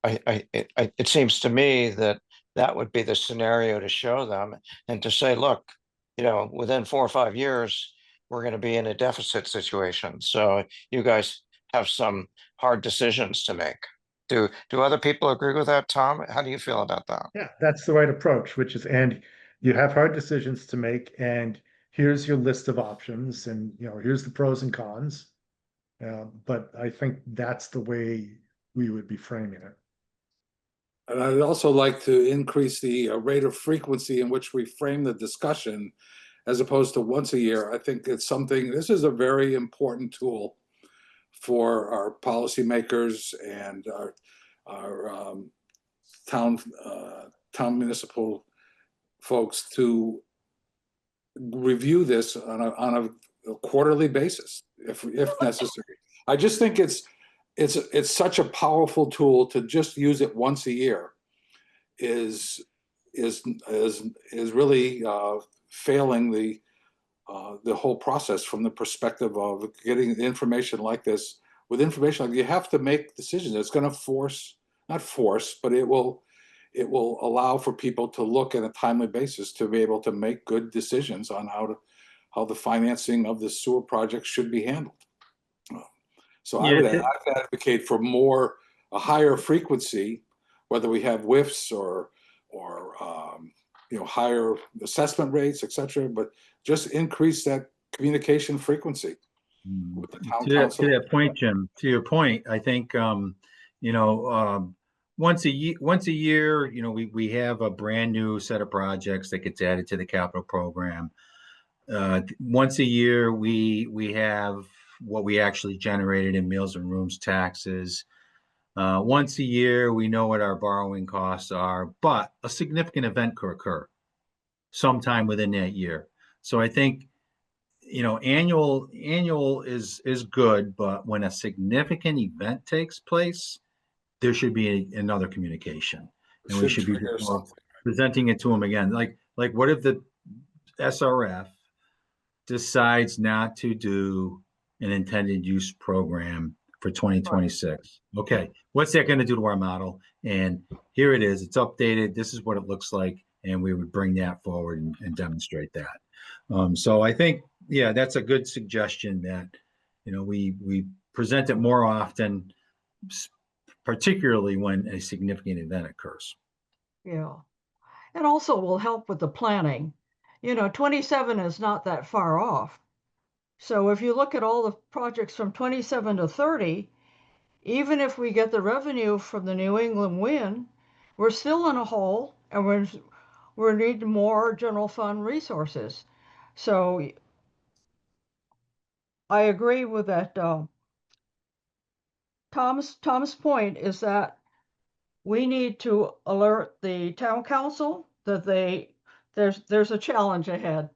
it seems to me that that would be the scenario to show them and to say, look, within 4 or 5 years, we're going to be in a deficit situation. So you guys have some hard decisions to make. Do other people agree with that, Tom? How do you feel about that? Yeah, that's the right approach, which is, and you have hard decisions to make, and here's your list of options, and here's the pros and cons. But I think that's the way we would be framing it. And I'd also like to increase the rate of frequency in which we frame the discussion as opposed to once a year. I think it's something, this is a very important tool for our policymakers and our town municipal folks to review this on a quarterly basis, if necessary. I just think it's such a powerful tool. To just use it once a year is really failing the whole process from the perspective of getting information like this. With information like, you have to make decisions. It's going to not force, but it will allow for people to look at a timely basis to be able to make good decisions on how the financing of the sewer project should be handled. So I would advocate for a higher frequency, whether we have whiffs or higher assessment rates, et cetera, but just increase that communication frequency with the town council. To that point, Jim, to your point, I think, once a year, we have a brand new set of projects that gets added to the capital program. Once a year, we have what we actually generated in meals and rooms taxes. Once a year, we know what our borrowing costs are, but a significant event could occur sometime within that year. So I think, annual is good, but when a significant event takes place, there should be another communication, and we should be presenting it to them again. Like what if the SRF decides not to do an intended use program for 2026? Okay, what's that going to do to our model? And here it is. It's updated. This is what it looks like, and we would bring that forward and demonstrate that. So I think, yeah, that's a good suggestion that we present it more often, particularly when a significant event occurs. Yeah. It also will help with the planning. 27 is not that far off. So if you look at all the projects from 27 to 30, even if we get the revenue from the New England wind, we're still in a hole, and we're needing more general fund resources. So I agree with that. Tom's point is that we need to alert the town council that there's a challenge ahead,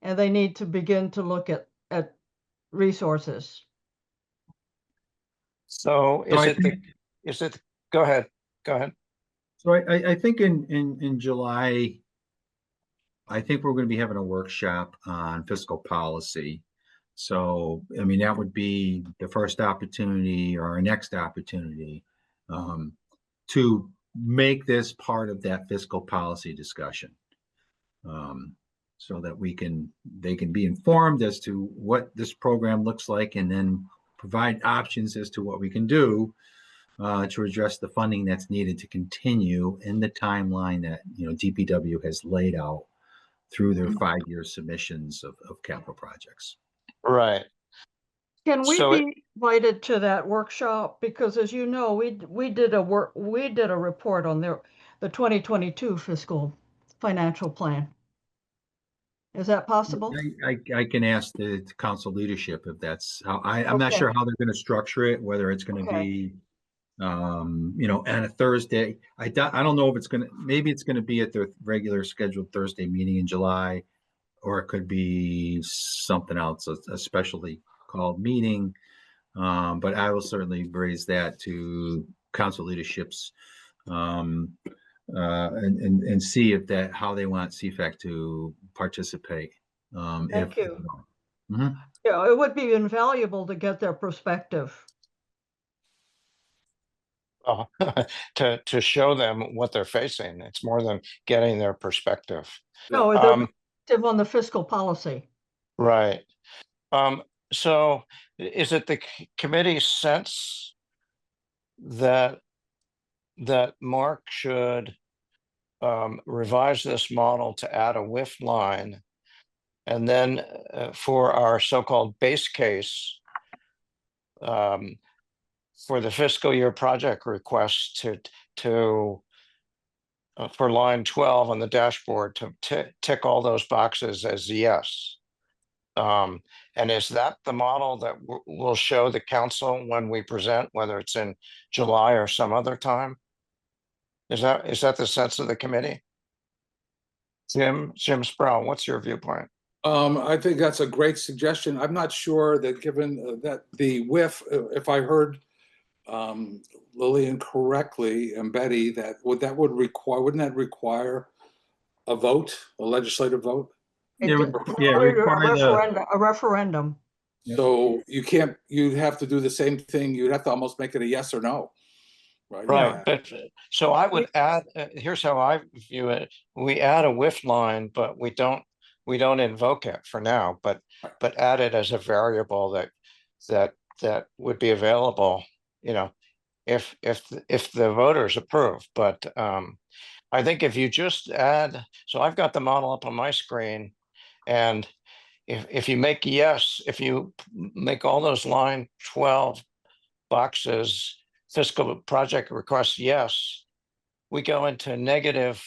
and they need to begin to look at resources. So go ahead. So I think in July, I think we're going to be having a workshop on fiscal policy. So, I mean, that would be the first opportunity or our next opportunity to make this part of that fiscal policy discussion, so that they can be informed as to what this program looks like, and then provide options as to what we can do to address the funding that's needed to continue in the timeline that DPW has laid out through their 5-year submissions of capital projects. Right. Can we be invited to that workshop? Because as you know, we did a report on the 2022 fiscal financial plan. Is that possible? I can ask the council leadership if that's how. I'm not sure how they're going to structure it, whether it's going to be on a Thursday. I don't know if it's going to, maybe it's going to be at their regular scheduled Thursday meeting in July, or it could be something else, a specially called meeting. But I will certainly raise that to council leaderships and see how they want CFAC to participate. Thank you. Mm-hmm. Yeah, it would be invaluable to get their perspective. To show them what they're facing. It's more than getting their perspective. No, their perspective on the fiscal policy. Right. So is it the committee's sense that Mark should revise this model to add a WIF line, and then for our so-called base case for the fiscal year project request to for line 12 on the dashboard to tick all those boxes as yes. And is that the model that we'll show the council when we present, whether it's in July or some other time? Is that the sense of the committee? Jim Sproul, what's your viewpoint? I think that's a great suggestion. I'm not sure that given that the whiff, if I heard Lillian correctly and Betty, wouldn't that require a vote, a legislative vote? It Yeah, did- yeah, in order to require a referendum. Yep. So you'd have to do the same thing. You'd have to almost make it a yes or no. Right. Right, but so I would add, here's how I view it. We add a whiff line, but we don't invoke it for now, but add it as a variable that would be available, if the voters approve. But I think if you just add, so I've got the model up on my screen, and if you make yes, if you make all those line 12 boxes fiscal project request yes, we go into negative,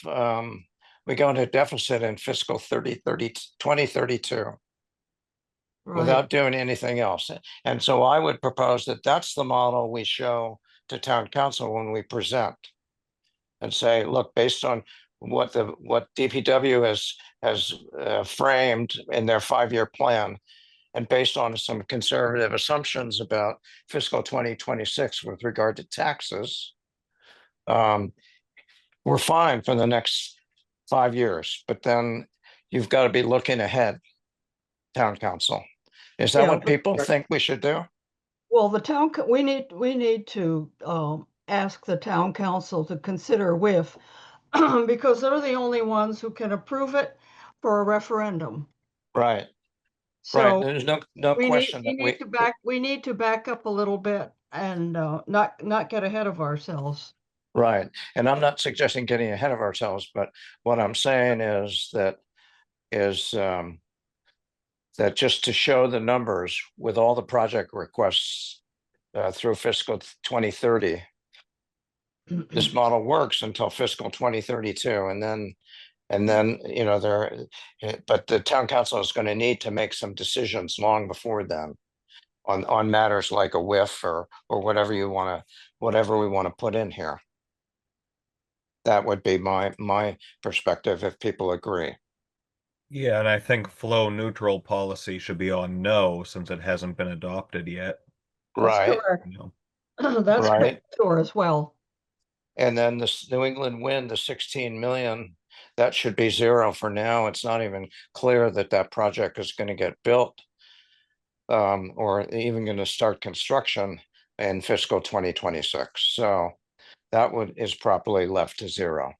we go into deficit in fiscal 2032 without Right. doing anything else. And so I would propose that that's the model we show to town council when we present, and say, look, based on what DPW has framed in their 5-year plan, and based on some conservative assumptions about fiscal 2026 with regard to taxes, we're fine for the next 5 years. But then you've got to be looking ahead, town council. Is that Yeah, what people but- think we should do? Well, we need to ask the town council to consider WIF because they're the only ones who can approve it for a referendum. Right, right. So There's no question that we need to back up a little bit and not get ahead of ourselves. right. And I'm not suggesting getting ahead of ourselves, but what I'm saying is that just to show the numbers with all the project requests through fiscal 2030, this model works until fiscal 2032, and then but the town council is going to need to make some decisions long before then on matters like a whiff or whatever we want to put in here. That would be my perspective if people agree. Yeah, and I think flow neutral policy should be on no, since it hasn't been adopted yet. That's Right. correct. You know. That's Right. correct, sure, as well. And then this New England wind, the 16 million, that should be zero for now. It's not even clear that project is going to get built, or even going to start construction in fiscal 2026. So that is properly left to zero.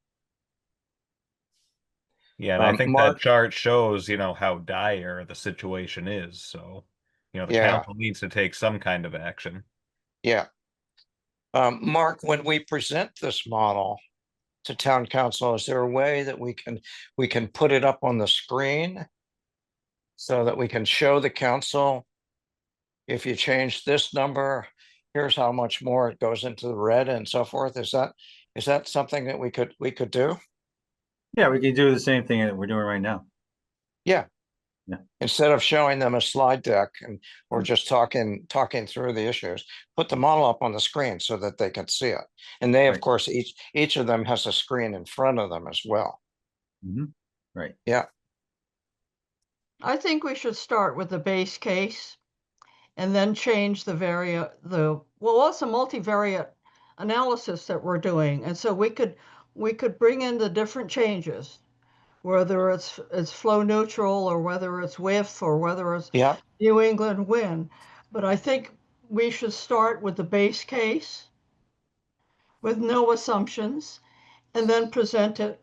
Yeah, and I think Mark, that chart shows, how dire the situation is. So, the Yeah. council needs to take some kind of action. Yeah. Mark, when we present this model to town council, is there a way that we can put it up on the screen so that we can show the council, if you change this number, here's how much more it goes into the red and so forth? Is that something that we could do? Yeah, we can do the same thing that we're doing right now. Yeah. Yeah. Instead of showing them a slide deck and or just talking through the issues, put the model up on the screen so that they can see it. And they, of Right. course, each of them has a screen in front of them as well. Mhm. Right. Yeah. I think we should start with the base case and then change what's a multivariate analysis that we're doing. And so we could bring in the different changes, whether it's flow neutral or whether it's WIF or whether it's Yeah. New England wind. But I think we should start with the base case with no assumptions and then present it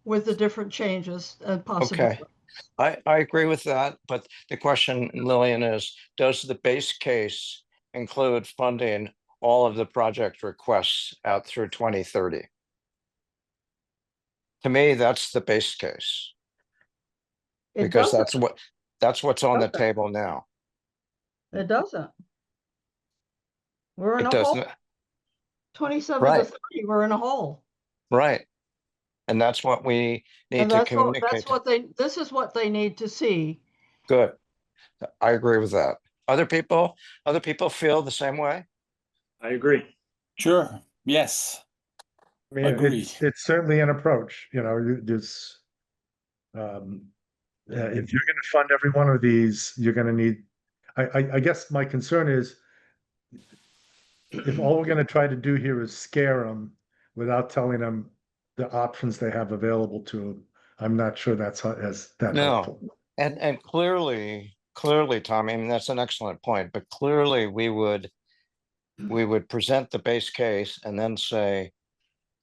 with the different changes and possibilities. Okay. I agree with that, but the question, Lillian, is, does the base case include funding all of the project requests out through 2030? To me, that's the base case, It because doesn't. that's what's on the doesn't. table now. It doesn't. We're in It a hole. doesn't. 27 to Right. 30, we're in a hole. Right. And that's what we need And to that's communicate. what this is what they need to see. Good. I agree with that. Other people feel the same way? I agree. Sure, yes. I mean, Agreed. it's certainly an approach, there's, if you're gonna fund every one of these, you're gonna need, I guess my concern is if all we're gonna try to do here is scare them without telling them the options they have available to them, I'm not sure that's as that No. helpful. And clearly, Tommy, I mean, that's an excellent point, but clearly we would present the base case and then say,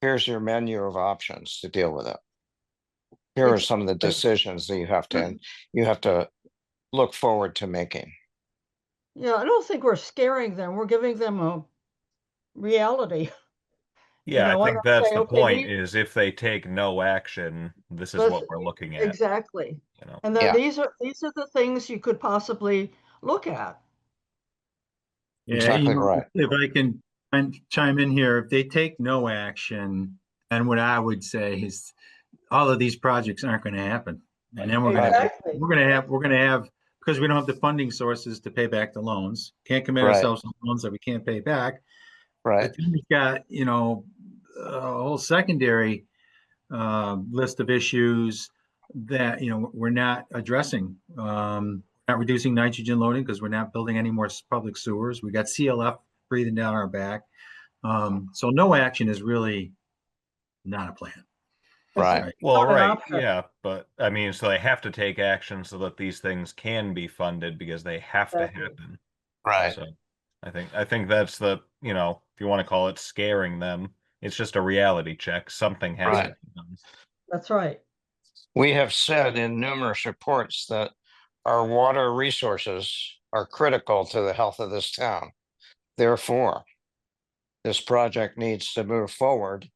here's your menu of options to deal with it. Here are some of the decisions that you have to look forward to making. Yeah, I don't think we're scaring them. We're giving them a reality. Yeah, I and think that's say, the okay, point is if they take no action, this is what we're looking at, exactly. you know. And then Yeah. these are the things you could possibly look at. Yeah, Exactly right. if I can chime in here, if they take no action, then what I would say is all of these projects aren't going to happen. And then Exactly. we're going to have, because we don't have the funding sources to pay back the loans, can't commit Right. ourselves to loans that we can't pay back. Right. But then we've got, a whole secondary list of issues that, we're not addressing. Not reducing nitrogen loading because we're not building any more public sewers. We got CLF breathing down our back. So no action is really not a plan. Right. It's Well, not an right, option. yeah, but I mean, so they have to take action so that these things can be funded because they have to Exactly. happen. Right. So I think that's the, if you want to call it scaring them, it's just a reality check. Something has to Right. be done. That's right. We have said in numerous reports that our water resources are critical to the health of this town. Therefore, this project needs to move forward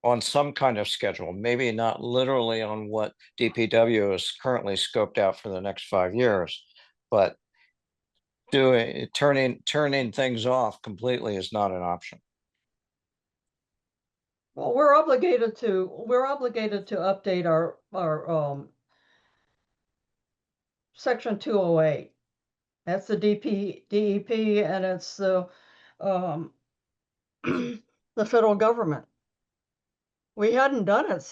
on some kind of schedule, maybe not literally on what DPW is currently scoped out for the next 5 years, but turning things off completely is not an option. Well, we're obligated to update our section 208. That's the DEP, and it's the the federal government. We hadn't done it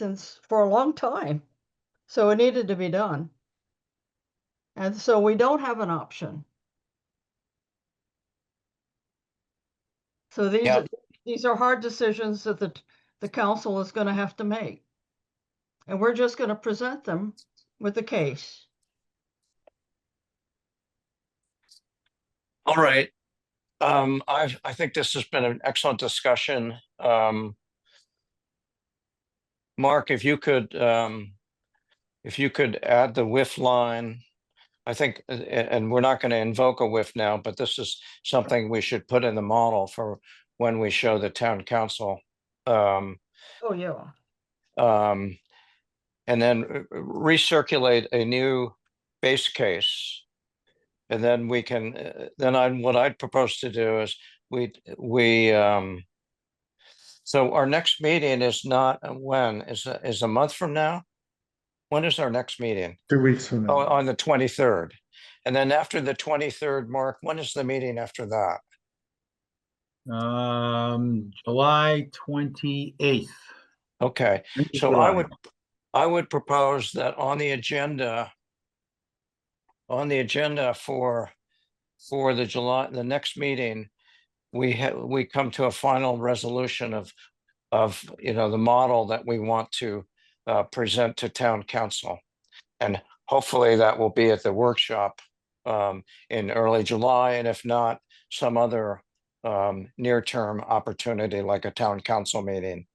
for a long time, so it needed to be done. And so we don't have an option. So these are hard decisions that the council is going to have to make. And we're just going to present them with the case. All right. I think this has been an excellent discussion. Mark, if you could add the WIF line, I think, and we're not going to invoke a WIF now, but this is something we should put in the model for when we show the town council. Oh, yeah. And then recirculate a new base case. And then we can, what I'd propose to do is so our next meeting is not when is a month from now? When is our next meeting? 2 weeks from Oh, now. on the 23rd. And then after the 23rd, Mark, when is the meeting after that? July 28th. Okay, so July. I would propose that on the agenda for the next meeting, we come to a final resolution of the model that we want to present to town council. And hopefully that will be at the workshop in early July, and if not, some other near-term opportunity like a town council meeting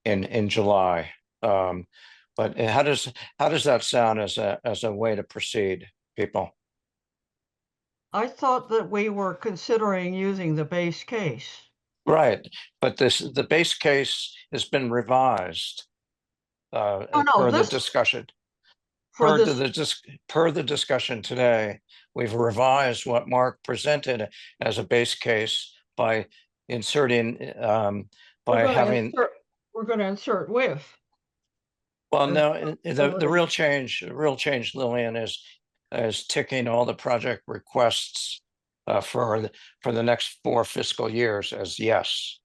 in July. But how does that sound as a way to proceed, people? I thought that we were considering using the base case. Right, but the base case has been revised per the discussion. Per the discussion today, we've revised what Mark presented as a base case by inserting We're by gonna having, insert, we're gonna insert with. well, as- no, the as- real change, Lillian, is ticking all the project requests for the next 4 fiscal years as yes.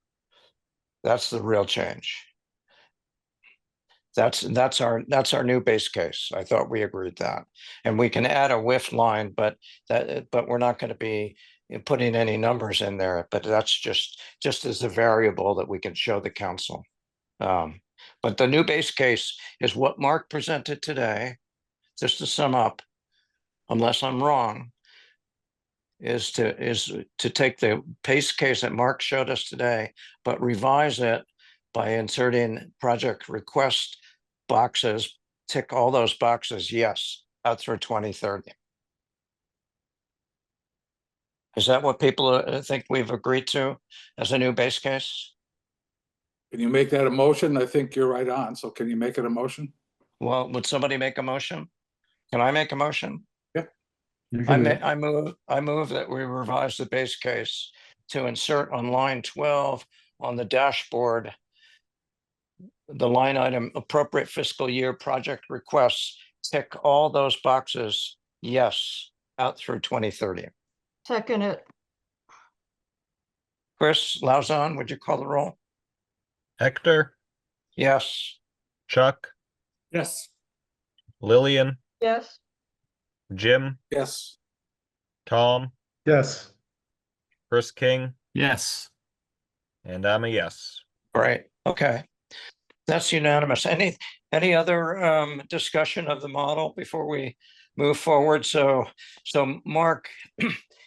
That's the real change. That's our new base case. I thought we agreed that. And we can add a WIF line, but we're not going to be putting any numbers in there, but that's just as a variable that we can show the council. But the new base case is what Mark presented today, just to sum up, unless I'm wrong, is to take the base case that Mark showed us today, but revise it by inserting project request boxes, tick all those boxes, yes, out through 2030. Is that what people think we've agreed to as a new base case? Can you make that a motion? I think you're right on. So can you make it a motion? Well, would somebody make a motion? Can I make a motion? You can do it. I move that we revise the base case to insert on line 12 on the dashboard the line item appropriate fiscal year project requests, tick all those boxes, yes, out through 2030. Second it. Chris Lauzon, would you call the roll? Hector, Yes. Chuck, Yes. Lillian, Yes, Jim, Yes. Tom, Yes. Chris King, Yes. and I'm a yes. Great. Okay. That's unanimous. Any other discussion of the model before we move forward? So Mark,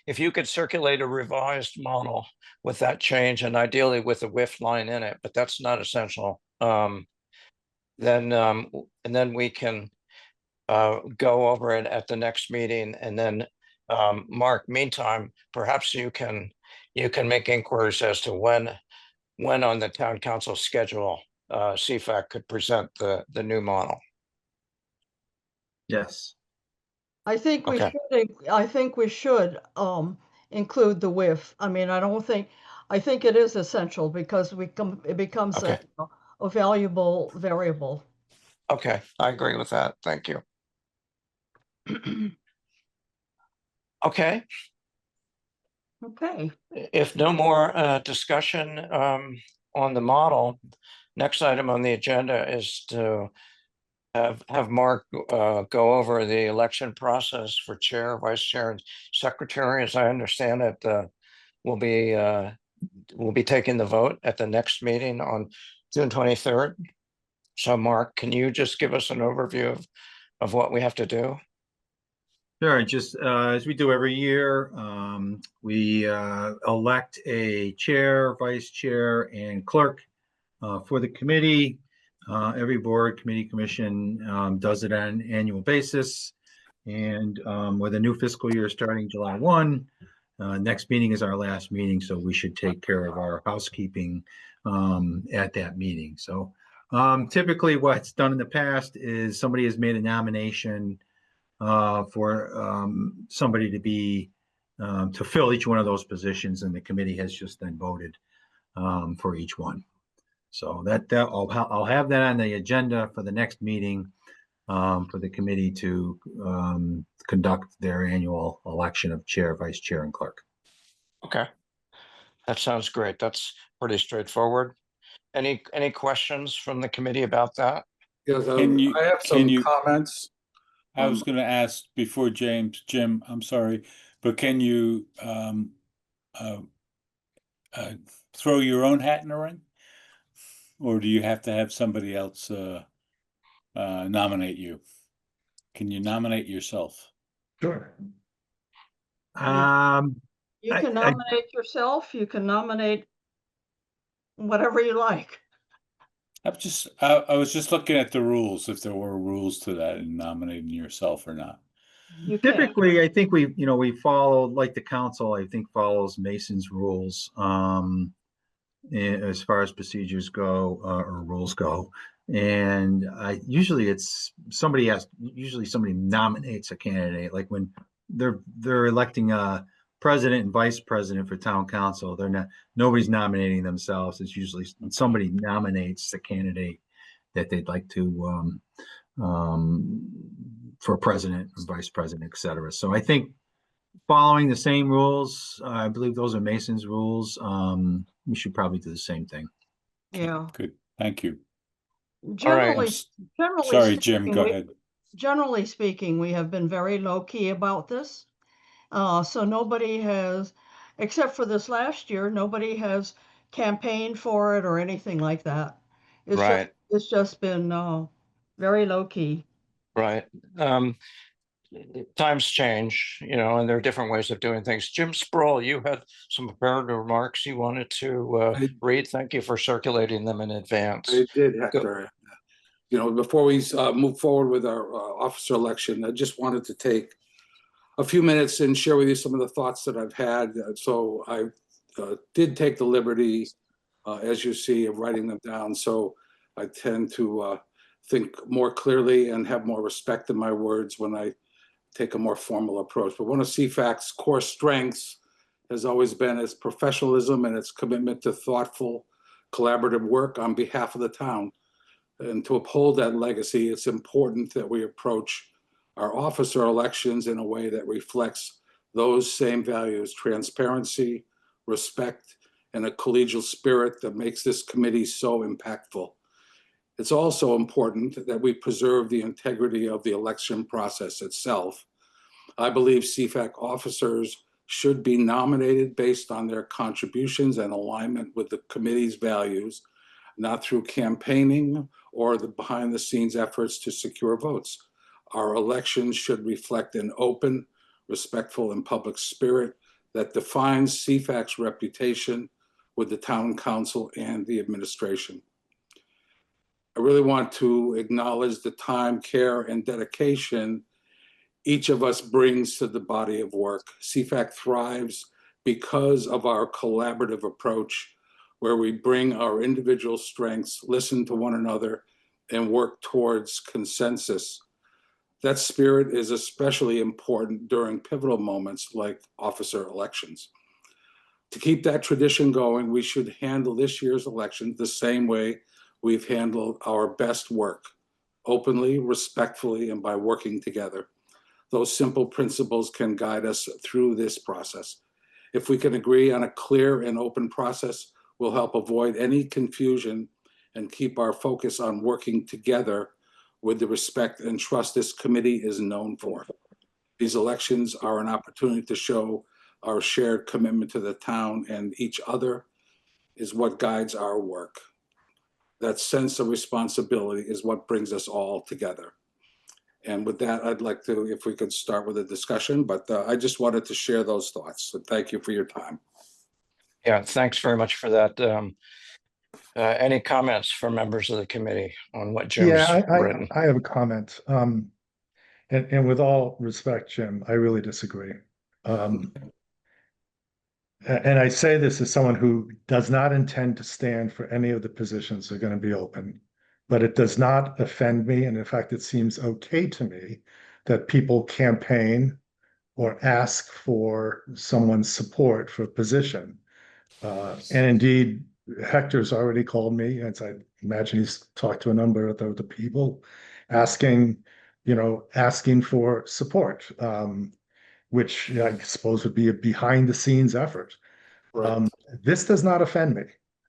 if you could circulate a revised model with that change and ideally with a WIF line in it, but that's not essential. Then we can go over it at the next meeting. And then Mark, meantime, perhaps you can make inquiries as to when on the town council schedule CFAC could present the new model. Yes. I think we Okay. should, include the WIF. I mean, I think it is essential because it becomes Okay. a valuable variable. Okay, I agree with that. Thank you. Okay, Okay, if no more discussion on the model, next item on the agenda is to have Mark go over the election process for chair, vice chair, and secretary. As I understand it, we'll be taking the vote at the next meeting on June 23rd. So Mark, can you just give us an overview of what we have to do? Sure, just as we do every year, we elect a chair, vice chair, and clerk for the committee. Every board, committee, commission does it on an annual basis. And with a new fiscal year starting July 1, next meeting is our last meeting, so we should take care of our housekeeping at that meeting. So typically what's done in the past is somebody has made a nomination for somebody to be to fill each one of those positions, and the committee has just then voted for each one. So I'll have that on the agenda for the next meeting for the committee to conduct their annual election of chair, vice chair, and clerk. Okay, that sounds great. That's pretty straightforward. Any questions from the committee about that? Yes, Can I have some you- comments. I was going to ask before Jim, I'm sorry, but can you throw your own hat in the ring? Or do you have to have somebody else nominate you? Can you nominate yourself? Sure. you I can nominate yourself, you can nominate whatever you like. I was just looking at the rules, if there were rules to that in nominating yourself or not. You can. Typically, I think we follow, like the council, I think follows Mason's rules as far as procedures go or rules go. And usually somebody nominates a candidate, like when they're electing a president and vice president for town council, nobody's nominating themselves. It's usually somebody nominates the candidate that they'd like to for president and vice president, et cetera. So I think following the same rules, I believe those are Mason's rules. We should probably do the same thing. Yeah. Good, thank you. Generally, generally Sorry, Jim, speaking, go ahead. Generally speaking, we have been very low key about this. So nobody has, except for this last year, nobody has campaigned for it or anything like that. Right. It's just been very low key. Right. Times change, you know, and there are different ways of doing things. Jim Sproul, you had some prepared remarks you wanted to read. Thank you for circulating them in advance. I did, Hector. You know, before we move forward with our officer election, I just wanted to take a few minutes and share with you some of the thoughts that I've had. So I did take the liberty, as you see, of writing them down. So I tend to think more clearly and have more respect in my words when I take a more formal approach. But one of CFAC's core strengths has always been its professionalism and its commitment to thoughtful, collaborative work on behalf of the town. And to uphold that legacy, it's important that we approach our officer elections in a way that reflects those same values: transparency, respect, and a collegial spirit that makes this committee so impactful. It's also important that we preserve the integrity of the election process itself. I believe CFAC officers should be nominated based on their contributions and alignment with the committee's values, not through campaigning or the behind the scenes efforts to secure votes. Our elections should reflect an open, respectful, and public spirit that defines CFAC's reputation with the town council and the administration. I really want to acknowledge the time, care, and dedication each of us brings to the body of work. CFAC thrives because of our collaborative approach, where we bring our individual strengths, listen to one another, and work towards consensus. That spirit is especially important during pivotal moments like officer elections. To keep that tradition going, we should handle this year's election the same way we've handled our best work: openly, respectfully, and by working together. Those simple principles can guide us through this process. If we can agree on a clear and open process, we'll help avoid any confusion and keep our focus on working together with the respect and trust this committee is known for. These elections are an opportunity to show our shared commitment to the town and each other is what guides our work. That sense of responsibility is what brings us all together. And with that, I'd like to, if we could start with a discussion, but I just wanted to share those thoughts. So thank you for your time. Yeah, thanks very much for that. Any comments from members of the committee on what Jim's written? I have a comment. And with all respect, Jim, I really disagree. And I say this as someone who does not intend to stand for any of the positions that are going to be open, but it does not offend me. And in fact, it seems okay to me that people campaign or ask for someone's support for a position. And indeed, Hector's already called me, as I imagine he's talked to a number of the people, asking for support, which I suppose would be a behind the scenes effort. Right. This does not offend me.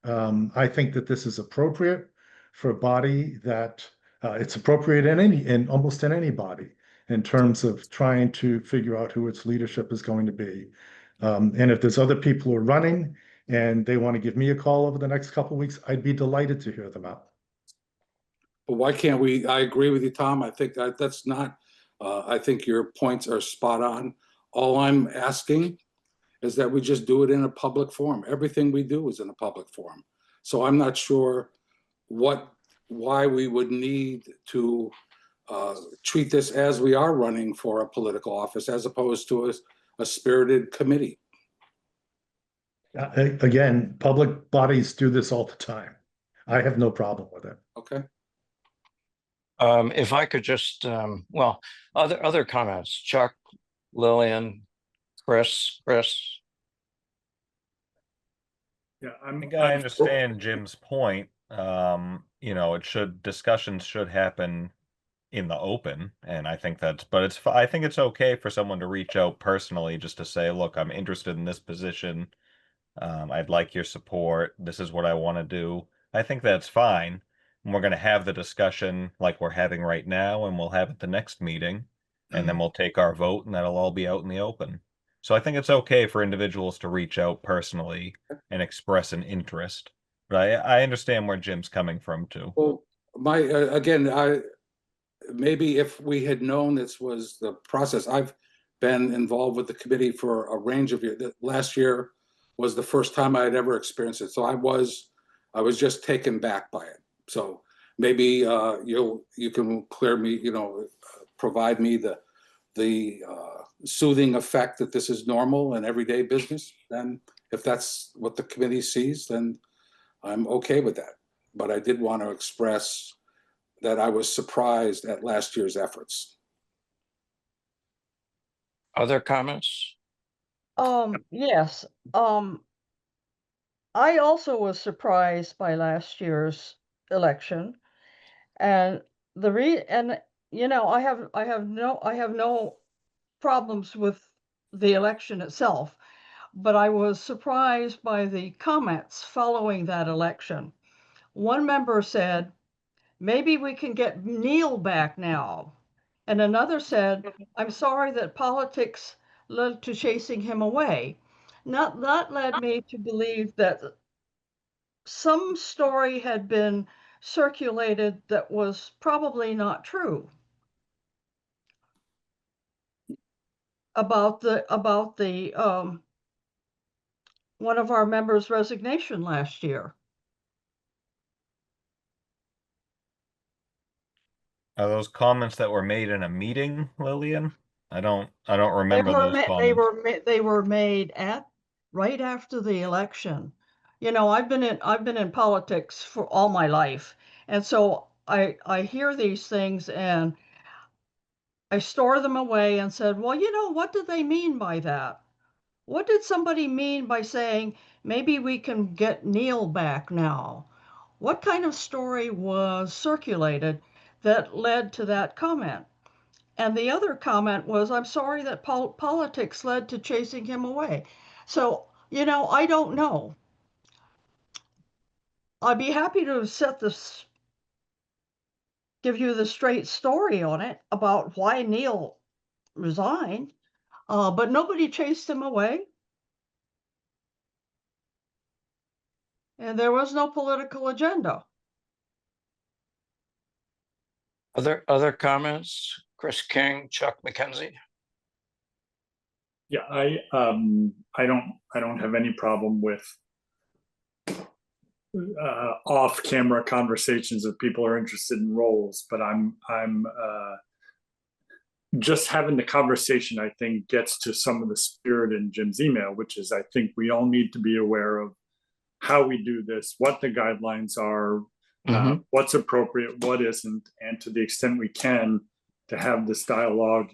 I think that this is appropriate for a body that it's appropriate in almost in any body in terms of trying to figure out who its leadership is going to be. And if there's other people who are running and they want to give me a call over the next couple of weeks, I'd be delighted to hear them out. But why can't we? I agree with you, Tom. I think that's not, I think your points are spot on. All I'm asking is that we just do it in a public forum. Everything we do is in a public forum. So I'm not sure why we would need to treat this as we are running for a political office, as opposed to a spirited committee. Again, public bodies do this all the time. I have no problem with it. Okay. If I could just, well, other comments, Chuck, Lillian, Chris? Yeah, I think I understand Jim's point. Discussions should happen in the open, and I think I think it's okay for someone to reach out personally just to say, look, I'm interested in this position. I'd like your support. This is what I want to do. I think that's fine. And we're going to have the discussion like we're having right now, and we'll have it the next meeting, and then we'll take our vote, and that'll all be out in the open. So I think it's okay for individuals to reach out personally and express an interest. But I understand where Jim's coming from too. Well, maybe if we had known this was the process, I've been involved with the committee for a range of years. Last year was the first time I had ever experienced it. So I was just taken back by it. So maybe you can clear me, provide me the soothing effect that this is normal and everyday business. Then if that's what the committee sees, then I'm okay with that. But I did want to express that I was surprised at last year's efforts. Other comments? Yes, I also was surprised by last year's election, and I have no problems with the election itself, but I was surprised by the comments following that election. One member said, maybe we can get Neil back now. And another said, I'm sorry that politics led to chasing him away. That led me to believe that some story had been circulated that was probably not true about the one of our members' resignation last year. Are those comments that were made in a meeting, Lillian? I don't remember those comments. They were made right after the election. I've been in politics for all my life, and so I hear these things and I store them away and said, well, what did they mean by that? What did somebody mean by saying maybe we can get Neil back now? What kind of story was circulated that led to that comment? And the other comment was, I'm sorry that politics led to chasing him away. So, I don't know. I'd be happy to give you the straight story on it about why Neil resigned, but nobody chased him away. And there was no political agenda. Other comments? Chris King, Chuck McKenzie? Yeah, I don't have any problem with off-camera conversations if people are interested in roles, but I'm just having the conversation, I think, gets to some of the spirit in Jim's email, which is I think we all need to be aware of how we do this, what the guidelines are, what's appropriate, what isn't, and to the extent we can, to have this dialogue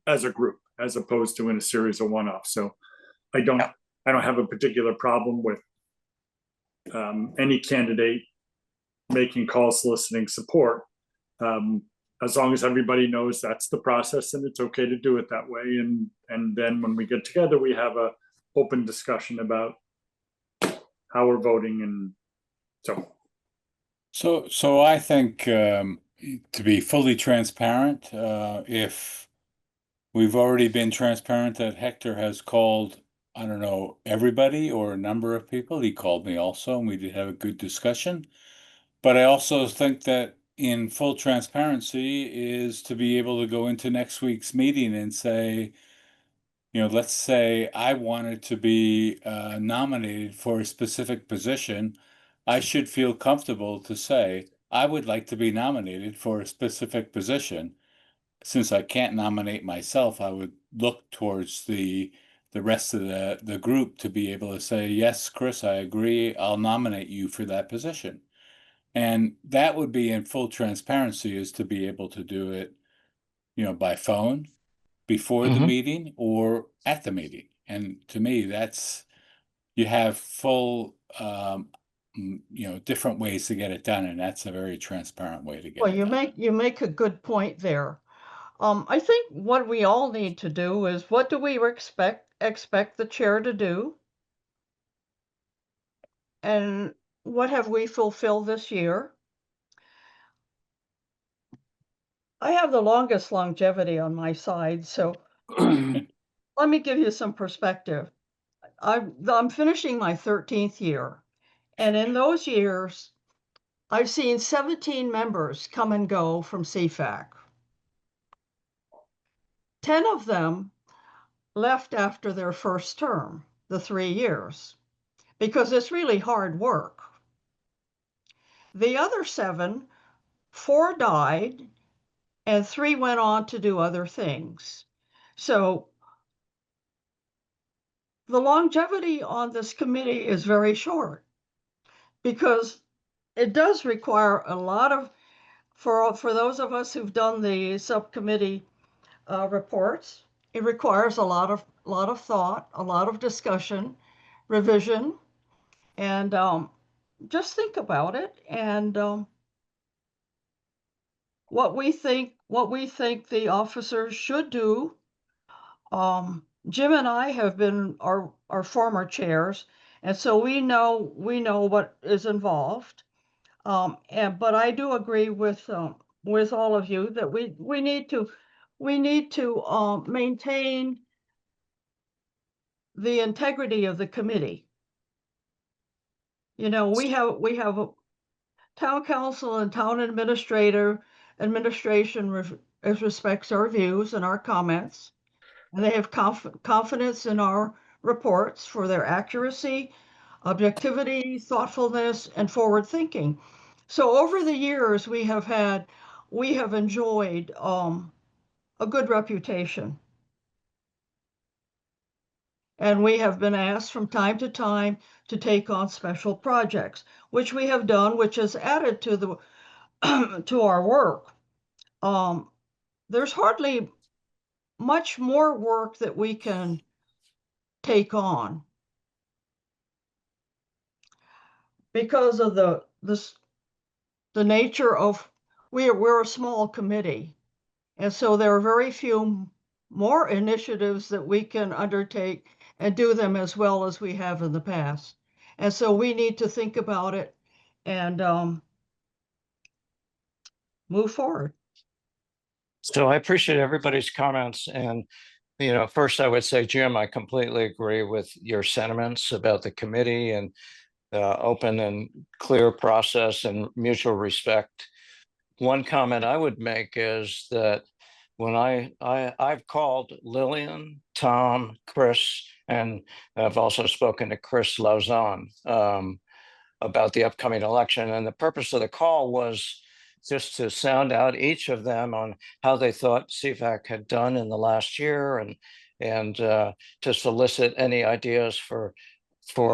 as a group, as opposed to in a series of one-offs. So I don't have a particular problem with any candidate making calls soliciting support, as long as everybody knows that's the process and it's okay to do it that way. And then when we get together, we have a open discussion about how we're voting. And So I think to be fully transparent, if we've already been transparent that Hector has called, I don't know, everybody or a number of people. He called me also, and we did have a good discussion. But I also think that in full transparency is to be able to go into next week's meeting and say, let's say I wanted to be nominated for a specific position. I should feel comfortable to say, I would like to be nominated for a specific position. Since I can't nominate myself, I would look towards the rest of the group to be able to say, yes, Chris, I agree. I'll nominate you for that position. And that would be in full transparency, is to be able to do it, by phone, before the Mhm. meeting or at the meeting. And to me, that's, you have full, different ways to get it done, and that's a very transparent way to get Well, it done. you make a good point there. I think what we all need to do is, what do we expect the chair to do? And what have we fulfilled this year? I have the longest longevity on my side, so let me give you some perspective. I'm finishing my 13th year, and in those years, I've seen 17 members come and go from CFAC. 10 of them left after their first term, the 3 years, because it's really hard work. The other 7, 4 died, and 3 went on to do other things. So the longevity on this committee is very short, because it does require a lot of, for those of us who've done the subcommittee reports, it requires a lot of thought, a lot of discussion, revision, and just think about it, and what we think the officers should do. Jim and I have been our former chairs, and so we know what is involved. But I do agree with all of you that we need to maintain the integrity of the committee. You know, we have a town council and town administration as respects our views and our comments, and they have confidence in our reports for their accuracy, objectivity, thoughtfulness, and forward thinking. So over the years, we have enjoyed a good reputation. And we have been asked from time to time to take on special projects, which we have done, which has added to the to our work. There's hardly much more work that we can take on because of the nature of, we're a small committee, and so there are very few more initiatives that we can undertake and do them as well as we have in the past. And so we need to think about it and move forward. So I appreciate everybody's comments. And, first I would say, Jim, I completely agree with your sentiments about the committee and open and clear process and mutual respect. One comment I would make is that when I've called Lillian, Tom, Chris, and I've also spoken to Chris Lauzon about the upcoming election. And the purpose of the call was just to sound out each of them on how they thought CFAC had done in the last year, and to solicit any ideas for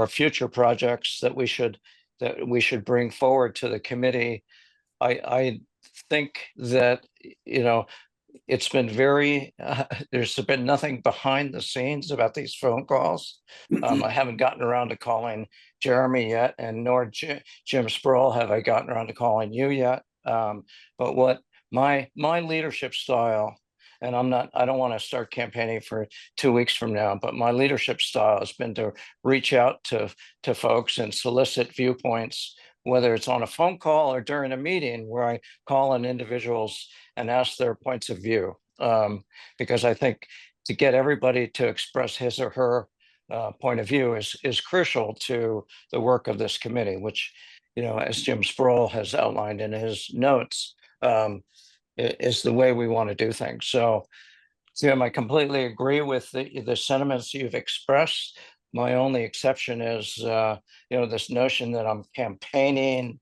future projects that we should bring forward to the committee. I think that, it's been very, there's been nothing behind the scenes about these phone calls. I haven't gotten around to calling Jeremy yet, and nor Jim Sproul have I gotten around to calling you yet. But what my leadership style, and I don't want to start campaigning for 2 weeks from now, but my leadership style has been to reach out to folks and solicit viewpoints, whether it's on a phone call or during a meeting where I call on individuals and ask their points of view. Because I think to get everybody to express his or her point of view is crucial to the work of this committee, which, as Jim Sproul has outlined in his notes, is the way we want to do things. So, Jim, I completely agree with the sentiments you've expressed. My only exception is, this notion that I'm campaigning.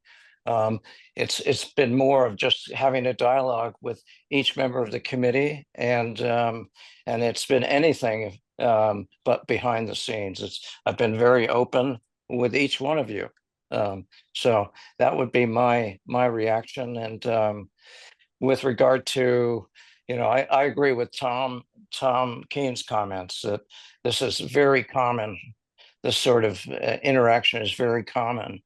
It's been more of just having a dialogue with each member of the committee, and it's been anything but behind the scenes. I've been very open with each one of you. So that would be my reaction. And with regard to, I agree with Tom Tom Keene's comments that this is very common. This sort of interaction is very common,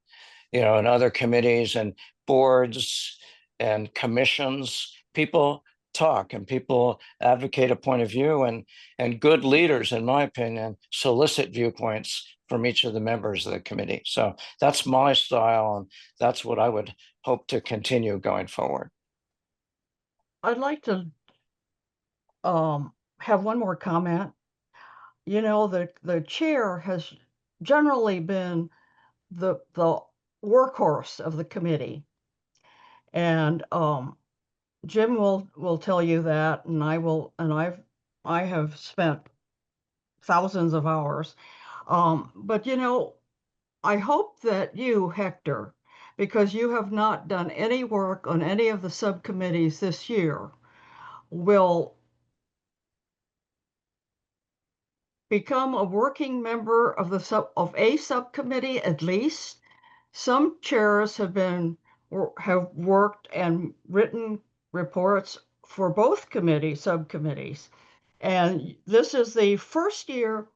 in other committees and boards and commissions. People talk and people advocate a point of view, and good leaders, in my opinion, solicit viewpoints from each of the members of the committee. So that's my style, and that's what I would hope to continue going forward. I'd like to have one more comment. The chair has generally been the workhorse of the committee. And Jim will tell you that, and I have spent thousands of hours. But I hope that you, Hector, because you have not done any work on any of the subcommittees this year, will become a working member of a subcommittee at least. Some chairs have worked and written reports for both subcommittees. And this is the first year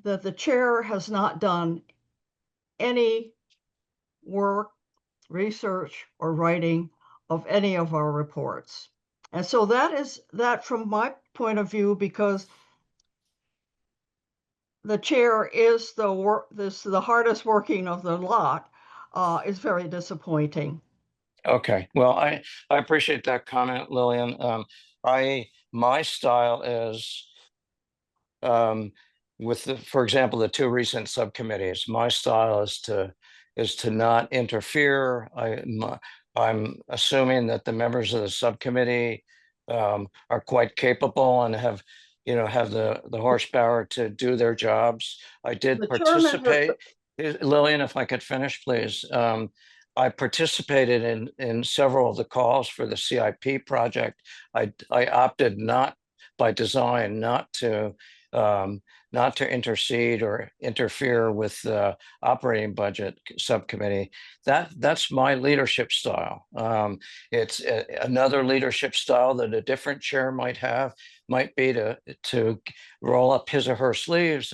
that the chair has not done any work, research, or writing of any of our reports. And so that is that from my point of view, because the chair is the hardest working of the lot, is very disappointing. Okay, well, I appreciate that comment, Lillian. My style is for example, the two recent subcommittees. My style is to not interfere. I'm assuming that the members of the subcommittee are quite capable and have the horsepower to do their jobs. I did The chairman has- participate. Lillian, if I could finish, please. I participated in several of the calls for the CIP project. I opted not by design not to intercede or interfere with the operating budget subcommittee. That's my leadership style. It's another leadership style that a different chair might be to roll up his or her sleeves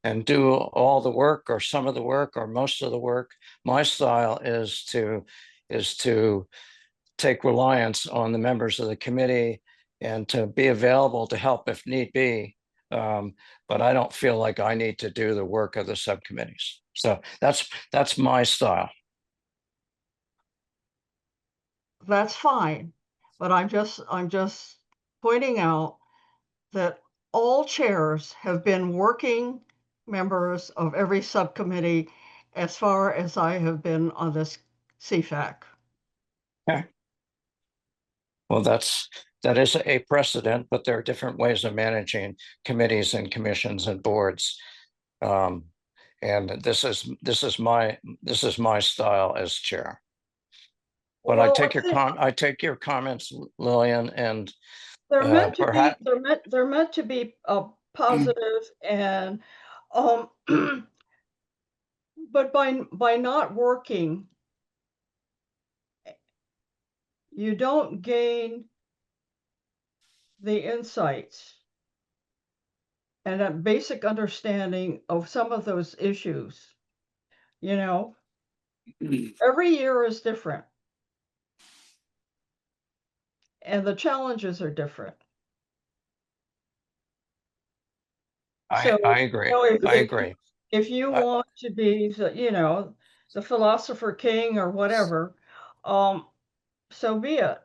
and do all the work or some of the work or most of the work. My style is to take reliance on the members of the committee and to be available to help if need be. But I don't feel like I need to do the work of the subcommittees. So that's my style. That's fine, but I'm just pointing out that all chairs have been working members of every subcommittee as far as I have been on this CFAC. Okay. Well, that is a precedent, but there are different ways of managing committees and commissions and boards. And this is my style as chair. But Well, I take your comments, Lillian, and they're meant to perhaps be they're meant to be positive and but by not working, you don't gain the insights and a basic understanding of some of those issues. Every year is different, and the challenges are different. I agree. I agree. If you want to be, the philosopher king or whatever, so be it.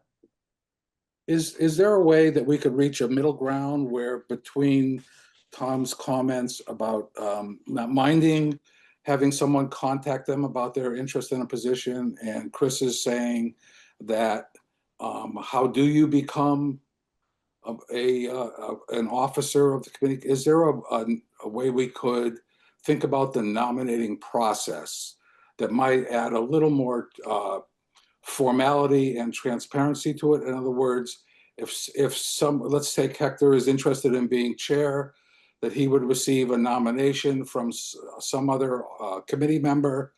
Is there a way that we could reach a middle ground where between Tom's comments about not minding having someone contact them about their interest in a position, and Chris is saying that how do you become an officer of the committee? Is there a way we could think about the nominating process that might add a little more formality and transparency to it? In other words, if let's take Hector is interested in being chair, that he would receive a nomination from some other committee member,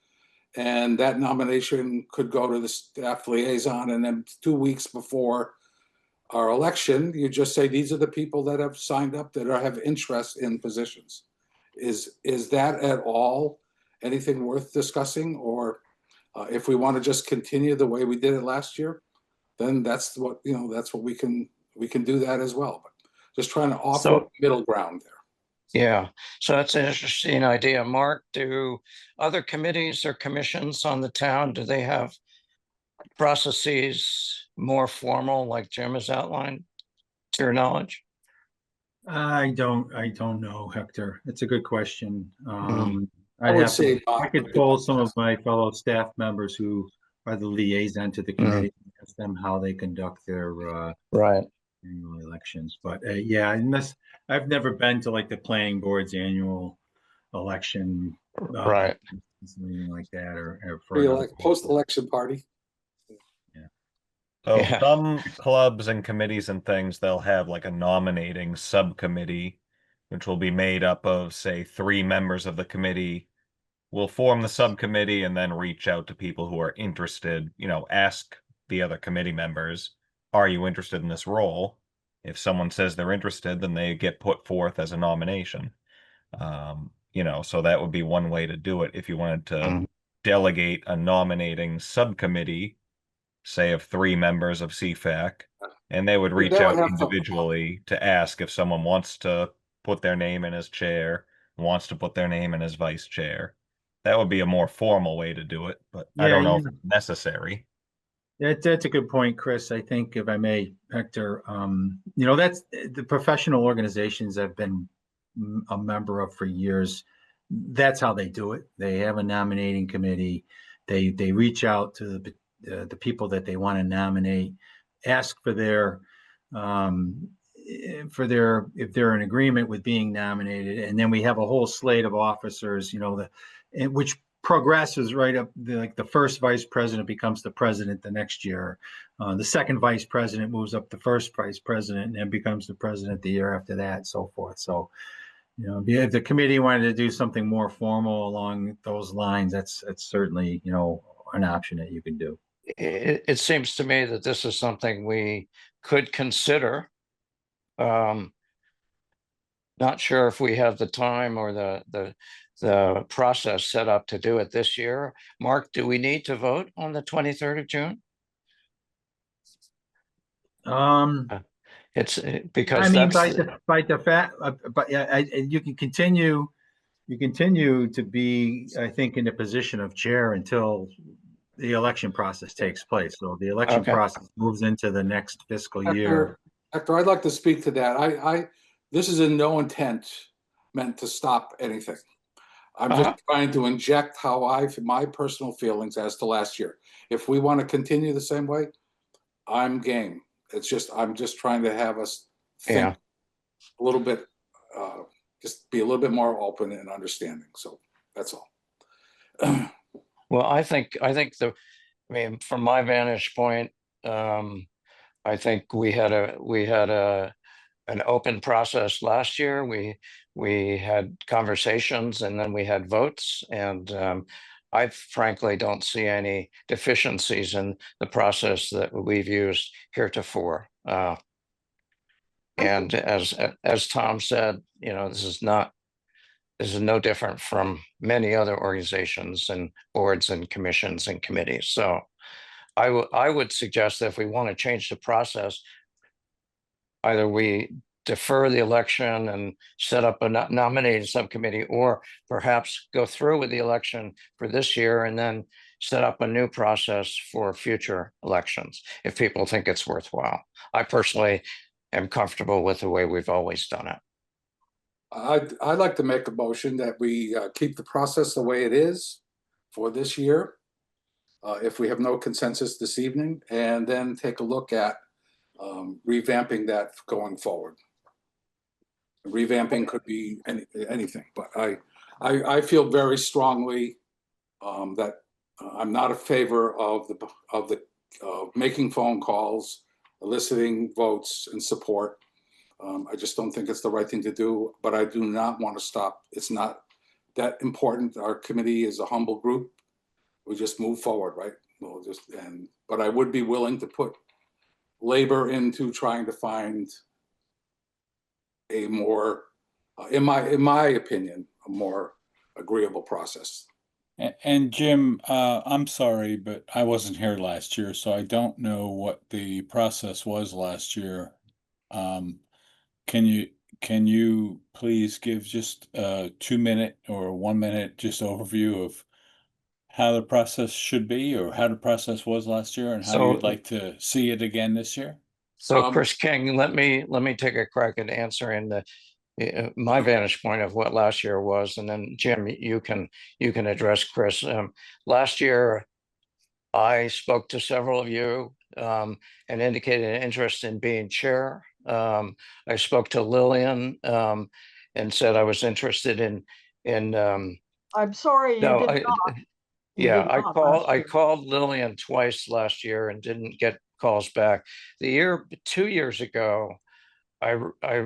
and that nomination could go to the staff liaison, and then 2 weeks before our election, you just say, these are the people that have signed up that have interest in positions. Is that at all anything worth discussing? Or if we want to just continue the way we did it last year, then that's what, that's what we can do that as well. But just trying to offer So- middle ground there. Yeah, so that's an interesting idea. Mark, do other committees or commissions on the town, do they have processes more formal like Jim has outlined, to your knowledge? I don't know, Hector. It's a good question. I would say I could poll some of my fellow staff members who are the liaison to the committee, and ask them how they conduct their Right. annual elections. But yeah, unless I've never been to like the planning board's annual election, Right. something like that, or for Be another like post-election party. So Yeah. some clubs and committees and things, they'll have like a nominating subcommittee, which will be made up of, say, 3 members of the committee will form the subcommittee and then reach out to people who are interested, ask the other committee members, are you interested in this role? If someone says they're interested, then they get put forth as a nomination. So that would be one way to do it if you wanted to Mm. delegate a nominating subcommittee, say of 3 members of CFAC, and they would reach That out would have to- individually to ask if someone wants to put their name in as chair, wants to put their name in as vice chair. That would be a more formal way to do it, but I don't know if it's necessary. That's a good point, Chris. I think if I may, Hector, that's the professional organizations I've been a member of for years. That's how they do it. They have a nominating committee. They reach out to the people that they want to nominate, ask for their if they're in agreement with being nominated, and then we have a whole slate of officers, which progresses right up. Like the first vice president becomes the president the next year. The second vice president moves up the first vice president and then becomes the president the year after that, so forth. So, if the committee wanted to do something more formal along those lines, that's certainly, an option that you can do. It seems to me that this is something we could consider. Not sure if we have the time or the process set up to do it this year. Mark, do we need to vote on the 23rd of June? It's because I mean, that's by the fact, but yeah, you can continue to be, I think, in the position of chair until the election process takes place. So the election Okay. process moves into the next fiscal year. Hector, I'd like to speak to that. This is in no intent meant to stop anything. I'm just trying to inject my personal feelings as to last year. If we want to continue the same way, I'm game. I'm just trying to have us think a little bit, just be a little bit more open and understanding. So that's all. Well, I think from my vantage point, I think we had an open process last year. We had conversations and then we had votes, and I frankly don't see any deficiencies in the process that we've used heretofore. And as Tom said, this is no different from many other organizations and boards and commissions and committees. So I would suggest that if we want to change the process, either we defer the election and set up a nominating subcommittee, or perhaps go through with the election for this year and then set up a new process for future elections if people think it's worthwhile. I personally am comfortable with the way we've always done it. I'd like to make a motion that we keep the process the way it is for this year, if we have no consensus this evening, and then take a look at revamping that going forward. Revamping could be anything, but I feel very strongly that I'm not a favor of making phone calls, eliciting votes and support. I just don't think it's the right thing to do, but I do not want to stop. It's not that important. Our committee is a humble group. We just move forward, right? But I would be willing to put labor into trying to find a more, in my opinion, a more agreeable process. And Jim, I'm sorry, but I wasn't here last year, so I don't know what the process was last year. Um, can you please give just a 2 minute or 1 minute just overview of how the process should be or how the process was last year and how you'd So, like to see it again this year? so Chris King, let me take a crack at answering my vantage point of what last year was, and then Jim, you can address Chris. Last year, I spoke to several of you and indicated an interest in being chair. I spoke to Lillian and said I was interested in. I'm sorry you No, did I not. You yeah, did not last I year. called Lillian twice last year and didn't get calls back. 2 years ago, I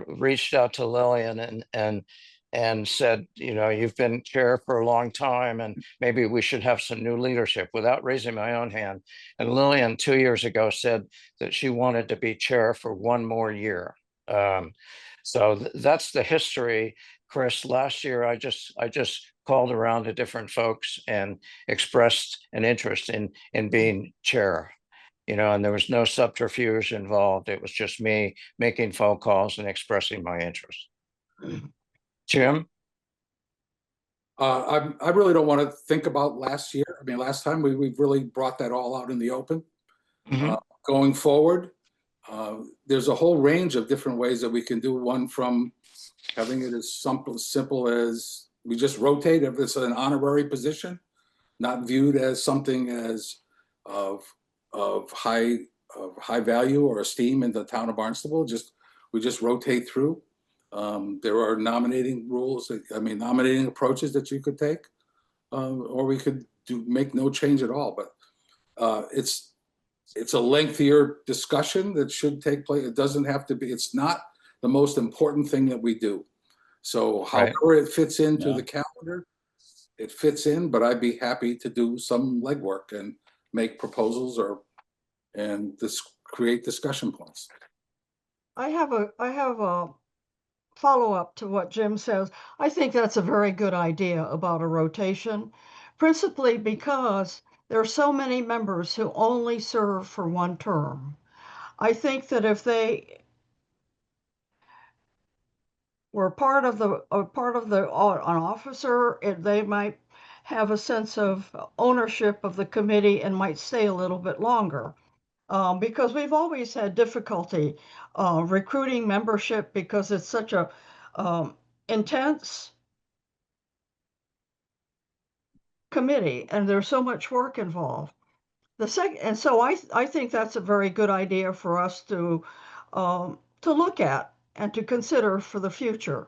reached out to Lillian and said, you know, you've been chair for a long time and maybe we should have some new leadership without raising my own hand. And Lillian 2 years ago said that she wanted to be chair for one more year. So that's the history, Chris. Last year, I just called around to different folks and expressed an interest in being chair. You know, and there was no subterfuge involved. It was just me making phone calls and expressing my interest. Jim? I really don't want to think about last year. I mean, last time we've really brought that all out in the open. Mhm. Going forward, there's a whole range of different ways that we can do one, from having it as simple as we just rotate if it's an honorary position, not viewed as something as of high value or esteem in the town of Barnstable. We just rotate through. There are nominating rules, nominating approaches that you could take, or we could make no change at all. But it's a lengthier discussion that should take place. It doesn't have to be. It's not the most important thing that we do. So however it fits into the calendar, it fits in. But I'd be happy to do some legwork and make proposals and create discussion points. I have a follow-up to what Jim says. I think that's a very good idea about a rotation, principally because there are so many members who only serve for one term. I think that if they were part of an officer, they might have a sense of ownership of the committee and might stay a little bit longer. Because we've always had difficulty recruiting membership because it's such a intense committee and there's so much work involved. And so I think that's a very good idea for us to look at and to consider for the future.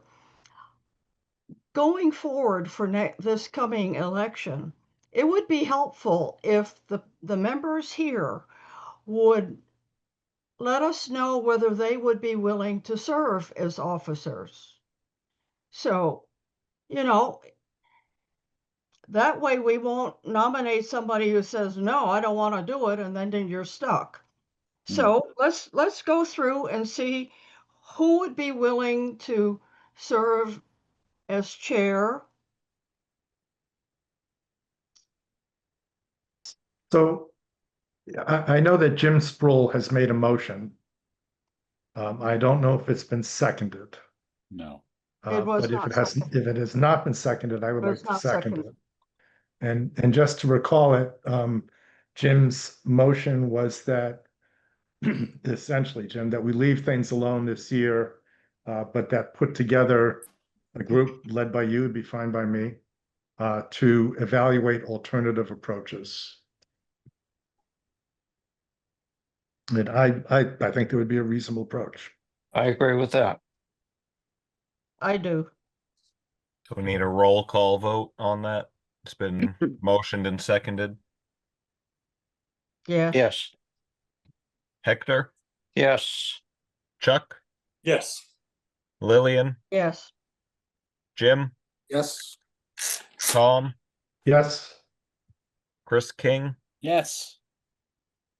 Going forward for this coming election, it would be helpful if the members here would let us know whether they would be willing to serve as officers. So, you know, that way we won't nominate somebody who says, no, I don't want to do it, and then you're stuck. So let's go through and see who would be willing to serve as chair. So I know that Jim Sproul has made a motion. I don't know if it's been seconded. No. It was But not seconded. if it has not been seconded, I would It like was to not second seconded. it. And just to recall it, Jim's motion was that essentially, Jim, that we leave things alone this year, but that put together a group led by you would be fine by me, to evaluate alternative approaches. And I think there would be a reasonable approach. I agree with that. I do. So we need a roll call vote on that. It's been motioned and seconded. Yes. Yes. Hector, Yes. Chuck, Yes. Lillian, Yes. Jim, Yes. Tom, Yes. Chris King, Yes.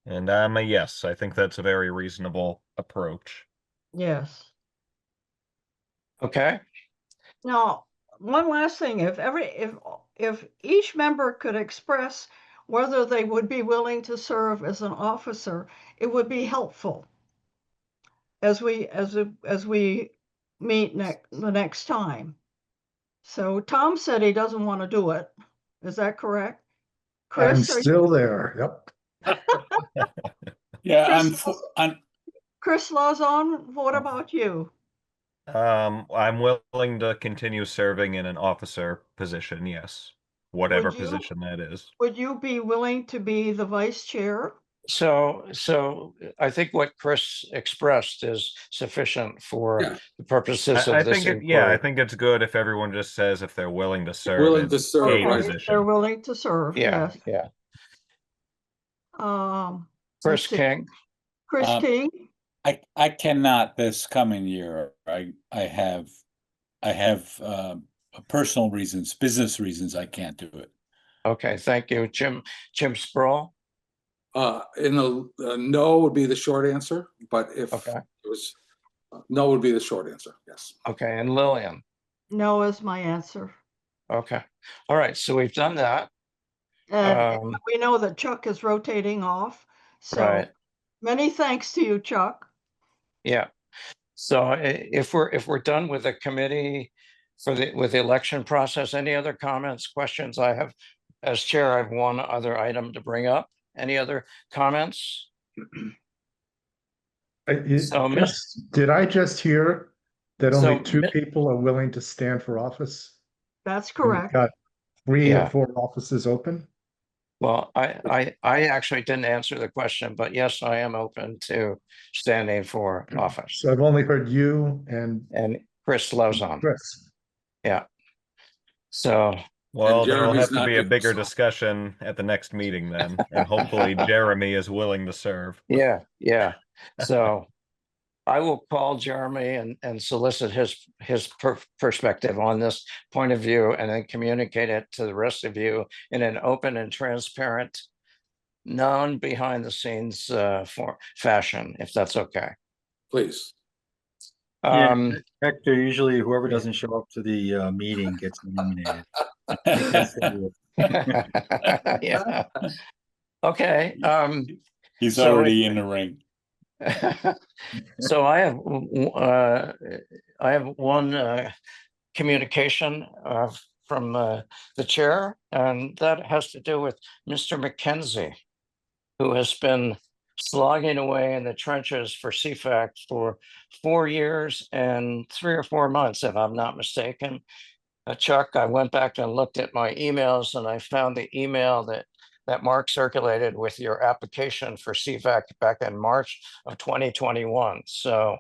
And I'm a yes. I think that's a very reasonable approach. Yes. Okay, Now, one last thing, if each member could express whether they would be willing to serve as an officer, it would be helpful as we meet the next time. So Tom said he doesn't want to do it. Is that correct? I'm Chris, still there. Yep. Yeah, Chris- Chris Lauzon, what about you? I'm willing to continue serving in an officer position, yes. Whatever Would you- position that is. Would you be willing to be the vice chair? so I think what Chris expressed is sufficient for Yeah. the purposes I of this think yeah, I inquiry. think it's good if everyone just says if they're willing to serve Willing in to serve, a right. If position. they're willing to serve, Yeah, yes. yeah. Let's Chris see. King, Chris King, I cannot this coming year. I have personal reasons, business reasons I can't do it. okay, thank you. Jim Sproul, No would be the short answer, but if okay, it was, no would be the short answer, yes. okay, and Lillian, no is my answer. okay. All right, so we've done that. And we know that Chuck is rotating off. So Right. many thanks to you, Chuck. Yeah. So if we're done with the committee with the election process, any other comments, questions? I have, as chair, I have one other item to bring up. Any other comments? So, Did I just hear that So, only two people are willing to stand for office? That's And we've correct. got 3 Yeah. or 4 offices open? Well, I actually didn't answer the question, but yes, I am open to standing for office. So I've only heard you and Chris Lauzon. Chris. Yeah. So, Well, there will Jeremy's have to not be a here, bigger so. discussion at the next meeting then, and hopefully Jeremy is willing to serve. yeah, yeah. So I will call Jeremy and solicit his perspective on this point of view and then communicate it to the rest of you in an open and transparent, non behind the scenes for fashion, if that's okay. Please. Yeah, Um, Hector, usually whoever doesn't show up to the meeting gets eliminated. yeah. Okay. He's So already in the ring. So I have one communication from the chair, and that has to do with Mr. McKenzie, who has been slogging away in the trenches for CFAC for 4 years and 3 or 4 months, if I'm not mistaken. Chuck, I went back and looked at my emails, and I found the email that Mark circulated with your application for CFAC back in March of 2021. So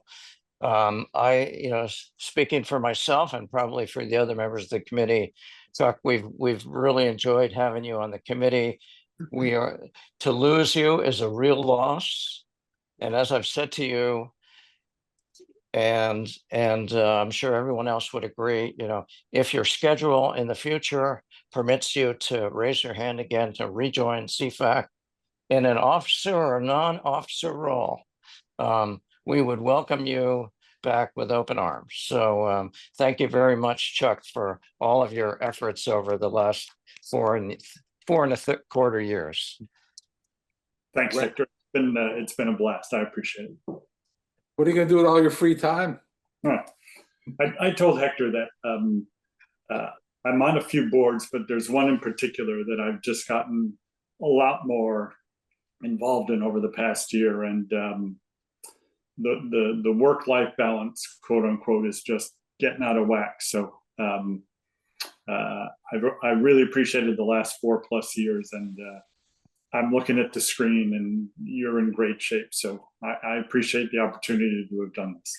speaking for myself and probably for the other members of the committee, Chuck, we've really enjoyed having you on the committee. To lose you is a real loss. And as I've said to you, and I'm sure everyone else would agree, if your schedule in the future permits you to raise your hand again to rejoin CFAC in an officer or non-officer role, we would welcome you back with open arms. So thank you very much, Chuck, for all of your efforts over the last 4.25 years. Thanks, Right. Hector. It's been a blast. I appreciate it. What are you gonna do with all your free time? I told Hector that I'm on a few boards, but there's one in particular that I've just gotten a lot more involved in over the past year, and the work-life balance, quote unquote, is just getting out of whack. So I really appreciated the last 4+ years, and I'm looking at the screen and you're in great shape. So I appreciate the opportunity to have done this.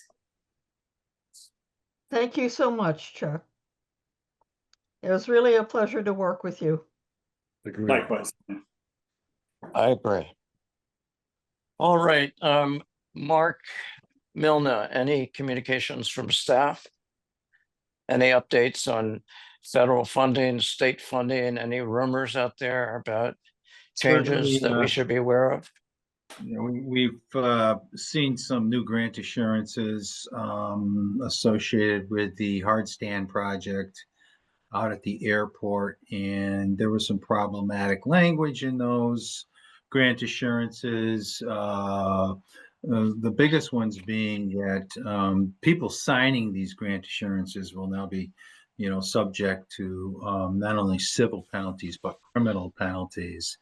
Thank you so much, Chuck. It was really a pleasure to work with you. Agreed. Likewise. I agree. All right, Mark Milna, any communications from staff? Any updates on federal funding, state funding, any rumors out there about changes that we should be aware of? We've seen some new grant assurances associated with the hard stand project out at the airport, and there was some problematic language in those grant assurances. The biggest ones being that people signing these grant assurances will now be, subject to not only civil penalties but criminal penalties.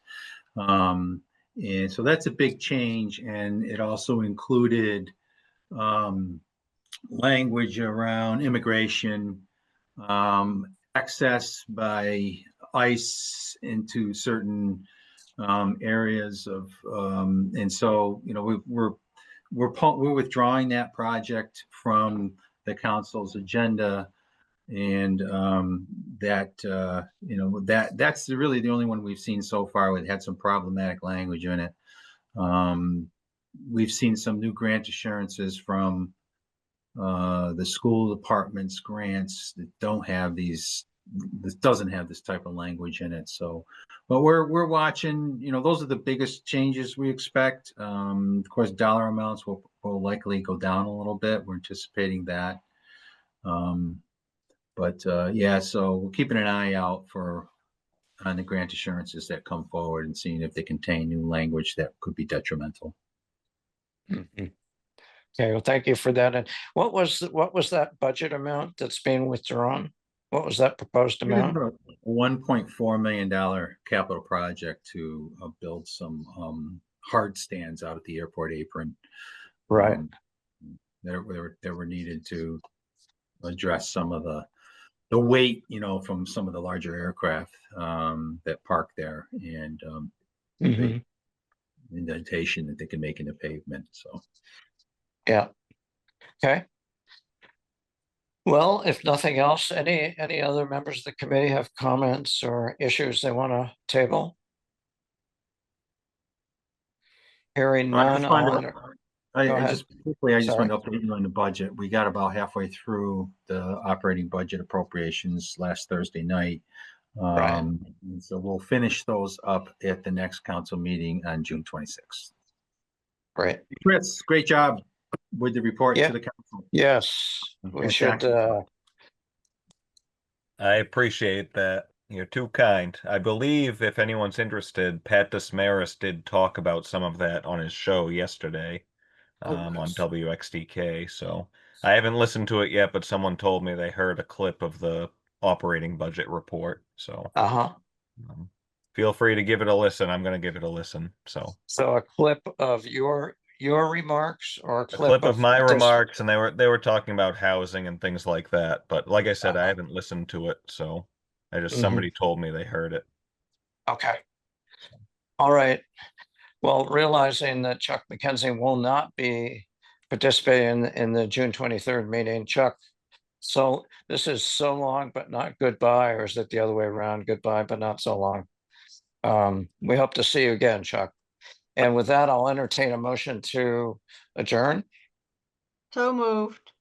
And so that's a big change, and it also included language around immigration, access by ICE into certain areas of, and so we're withdrawing that project from the council's agenda, and that's really the only one we've seen so far. It had some problematic language in it. We've seen some new grant assurances from the school department's grants that this doesn't have this type of language in it. So, but we're watching, those are the biggest changes we expect. Of course, dollar amounts will likely go down a little bit. We're anticipating that. Yeah, so we're keeping an eye out on the grant assurances that come forward and seeing if they contain new language that could be detrimental. Mhm. Okay, well, thank you for that. And what was that budget amount that's being withdrawn? What was that proposed amount? A $1.4 million capital project to build some hard stands out at the airport apron. Right. That were needed to address some of the weight, from some of the larger aircraft that park there, and Mhm. indentation that they can make in the pavement. So, Yeah. Okay. Well, if nothing else, any other members of the committee have comments or issues they want to table? Hearing none on, Go ahead. just quickly, I just Sorry. want to update you on the budget. We got about halfway through the operating budget appropriations last Thursday night. Right. And so we'll finish those up at the next council meeting on June 26th. Great. Chris, great job with the report Yeah. to the council. Yes, we should, I appreciate that. You're too kind. I believe if anyone's interested, Pat Desmaris did talk about some of that on his show yesterday on WXDK. So I haven't listened to it yet, but someone told me they heard a clip of the operating budget report. So feel free to give it a listen. I'm going to give it a listen. So a clip of your remarks, or a a clip of my this- remarks, and they were talking about housing and things like that. But like I said, I haven't listened to it, so somebody told me they heard it. Okay. All right. Well, realizing that Chuck McKenzie will not be participating in the June 23rd meeting, Chuck, so this is so long but not goodbye, or is it the other way around? Goodbye but not so long. We hope to see you again, Chuck. And with that, I'll entertain a motion to adjourn. So moved.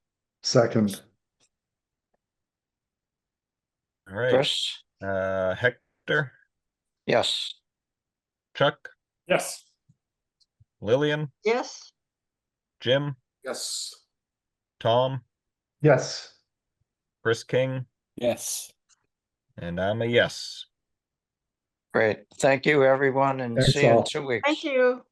Second. All right. Chris? Hector, Yes. Chuck, Yes. Lillian, Yes. Jim, Yes. Tom, Yes. Chris King, Yes. and I'm a yes. Great. Thank you, everyone, and Thanks see you in all. 2 weeks. Thank you.